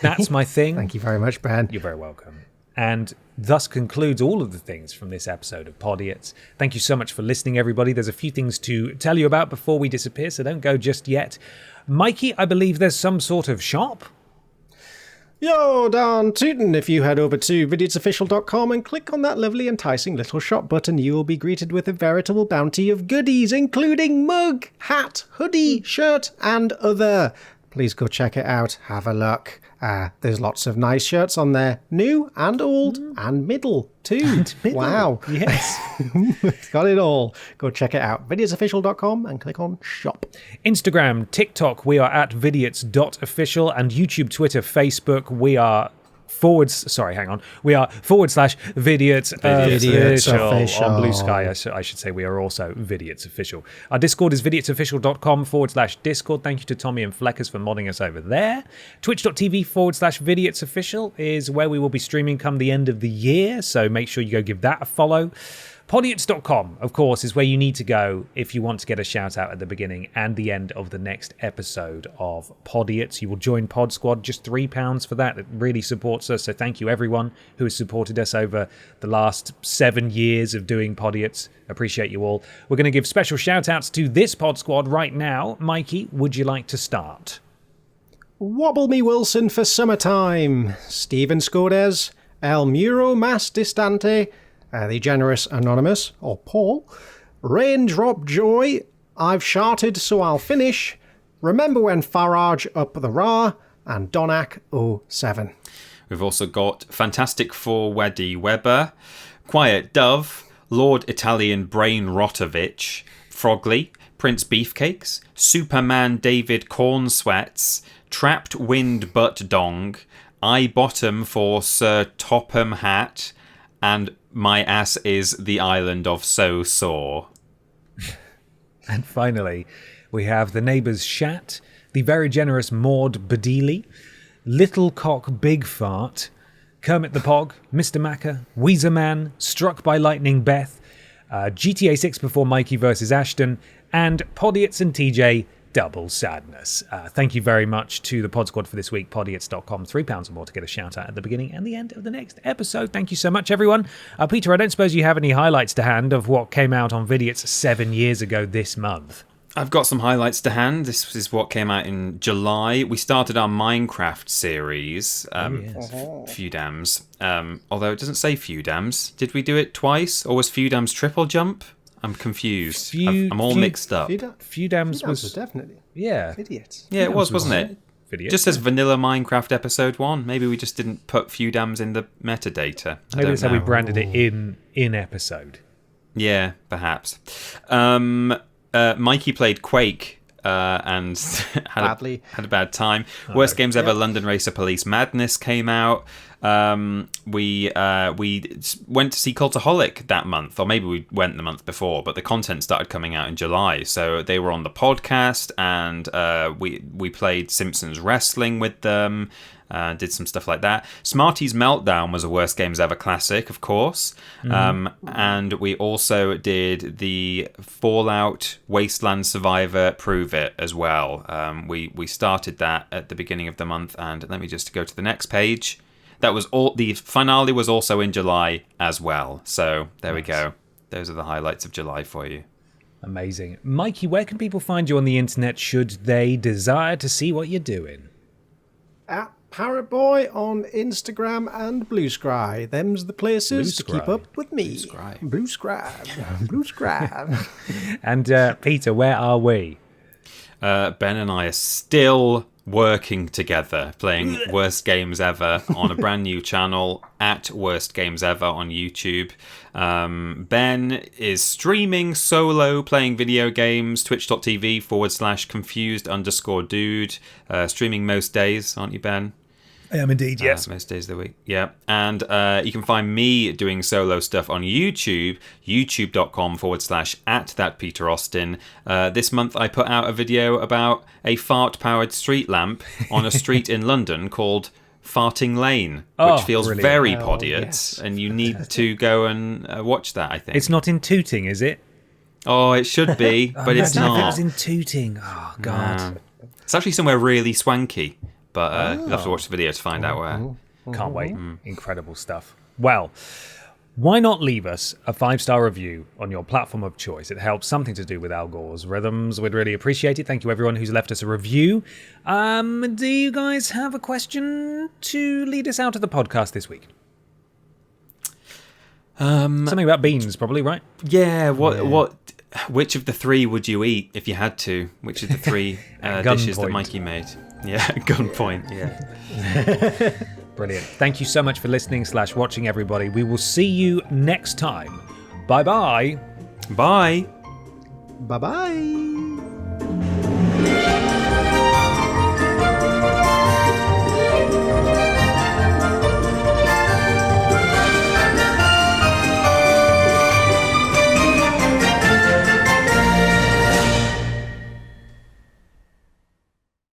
That's my thing. Thank you very much, Ben. You're very welcome. And thus concludes all of the things from this episode of Podiots. Thank you so much for listening, everybody. There's a few things to tell you about before we disappear, so don't go just yet. Mikey, I believe there's some sort of shop. Yo, darn tootin'. If you head over to vidiotsofficial.com and click on that lovely enticing little shop button, you will be greeted with a veritable bounty of goodies, including mug, hat, hoodie, shirt, and other. Please go check it out. Have a look. There's lots of nice shirts on there. New and old and middle too. And middle. Wow. Yes. Got it all. Go check it out. Vidiotsofficial.com and click on shop. Instagram, TikTok, we are at vidiots.official, and YouTube, Twitter, Facebook, we are we are /Vidiots official. On Blue Sky, I should say we are also Vidiots official. Our Discord is vidiotsofficial.com/Discord. Thank you to Tommy and Fleckers for modding us over there. Twitch.tv /Vidiots official is where we will be streaming come the end of the year, so make sure you go give that a follow. Podiots.com, of course, is where you need to go if you want to get a shout out at the beginning and the end of the next episode of Podiots. You will join Pod Squad, just £3 for that. It really supports us. So thank you, everyone who has supported us over the last 7 years of doing Podiots. Appreciate you all. We're going to give special shout outs to this Pod Squad right now. Mikey, would you like to start? Wobble Me Wilson for Summertime, Stephen Scodes, El Muro Mas Distante, The Generous Anonymous, or Paul, Raindrop Joy, I've Sharted So I'll Finish, Remember When Farage Up the Ra, and Donak 07. We've also got Fantastic Four Weddy Weber, Quiet Dove, Lord Italian Brain Rotovich, Frogly, Prince Beefcakes, Superman David Corn Sweats, Trapped Wind Butt Dong, I Bottom for Sir Topham Hat, and My Ass is the Island of So Sore. And finally, we have The Neighbours Shat, The Very Generous Maud Badili, Little Cock Big Fart, Kermit the Pog, Mr. Macca, Weezer Man, Struck by Lightning Beth, GTA 6 Before Mikey vs. Ashton, and Podiots and TJ Double Sadness. Thank you very much to the Pod Squad for this week. Podiots.com, £3 or more to get a shout out at the beginning and the end of the next episode. Thank you so much, everyone. Peter, I don't suppose you have any highlights to hand of what came out on Vidiots 7 years ago this month. I've got some highlights to hand. This is what came out in July. We started our Minecraft series, Few Dams. Although it doesn't say Few Dams. Did we do it twice, or was Few Dams triple jump? I'm confused. I'm all mixed up. Few Dams was definitely. Yeah. Vidiots. Yeah, it was, wasn't it? Vidiots. Just says Vanilla Minecraft Episode 1. Maybe we just didn't put Few Dams in the metadata. Maybe that's how we branded it in episode. Yeah, perhaps. Mikey played Quake and had a bad time. Oh, Worst Games Ever London Racer Police Madness came out. We went to see Cultaholic that month, or maybe we went the month before, but the content started coming out in July. So they were on the podcast, and we played Simpsons Wrestling with them. Did some stuff like that. Smarty's Meltdown was a Worst Games Ever classic, of course. And we also did the Fallout Wasteland Survivor Prove It as well. We started that at the beginning of the month, and let me just go to the next page. That was all. The finale was also in July as well. So there we go. Those are the highlights of July for you. Amazing. Mikey, where can people find you on the internet should they desire to see what you're doing? At Parrot Boy on Instagram and Blue Sky. Them's the places to keep up with me. Blue Sky. Blue Sky. And Peter, where are we? Ben and I are still working together, playing Worst Games Ever on a brand new channel at Worst Games Ever on YouTube. Ben is streaming solo, playing video games, twitch.tv/confused_dude. Streaming most days, aren't you, Ben? I am indeed, yes. Most days of the week, yeah. And you can find me doing solo stuff on YouTube, youtube.com/@thatpeteraustin. This month I put out a video about a fart-powered street lamp on a street in London called Farting Lane, which feels brilliant. very Podiots, and you need to go and watch that, I think. It's not in Tooting, is it? Oh, it should be, but it's Imagine if it not. was in Tooting. Oh, God. It's actually somewhere really swanky, but you'll have to watch the video to find out where. Can't wait. Incredible stuff. Well, why not leave us a 5-star review on your platform of choice? It helps. Something to do with Al Gore's rhythms. We'd really appreciate it. Thank you, everyone who's left us a review. Do you guys have a question to lead us out of the podcast this week? Something about beans, probably, right? Yeah, which of the three would you eat if you had to? Which of the three dishes that Mikey made? Yeah, gunpoint, yeah. Brilliant. Thank you so much for listening / watching, everybody. We will see you next time. Bye-bye. Bye. Bye-bye.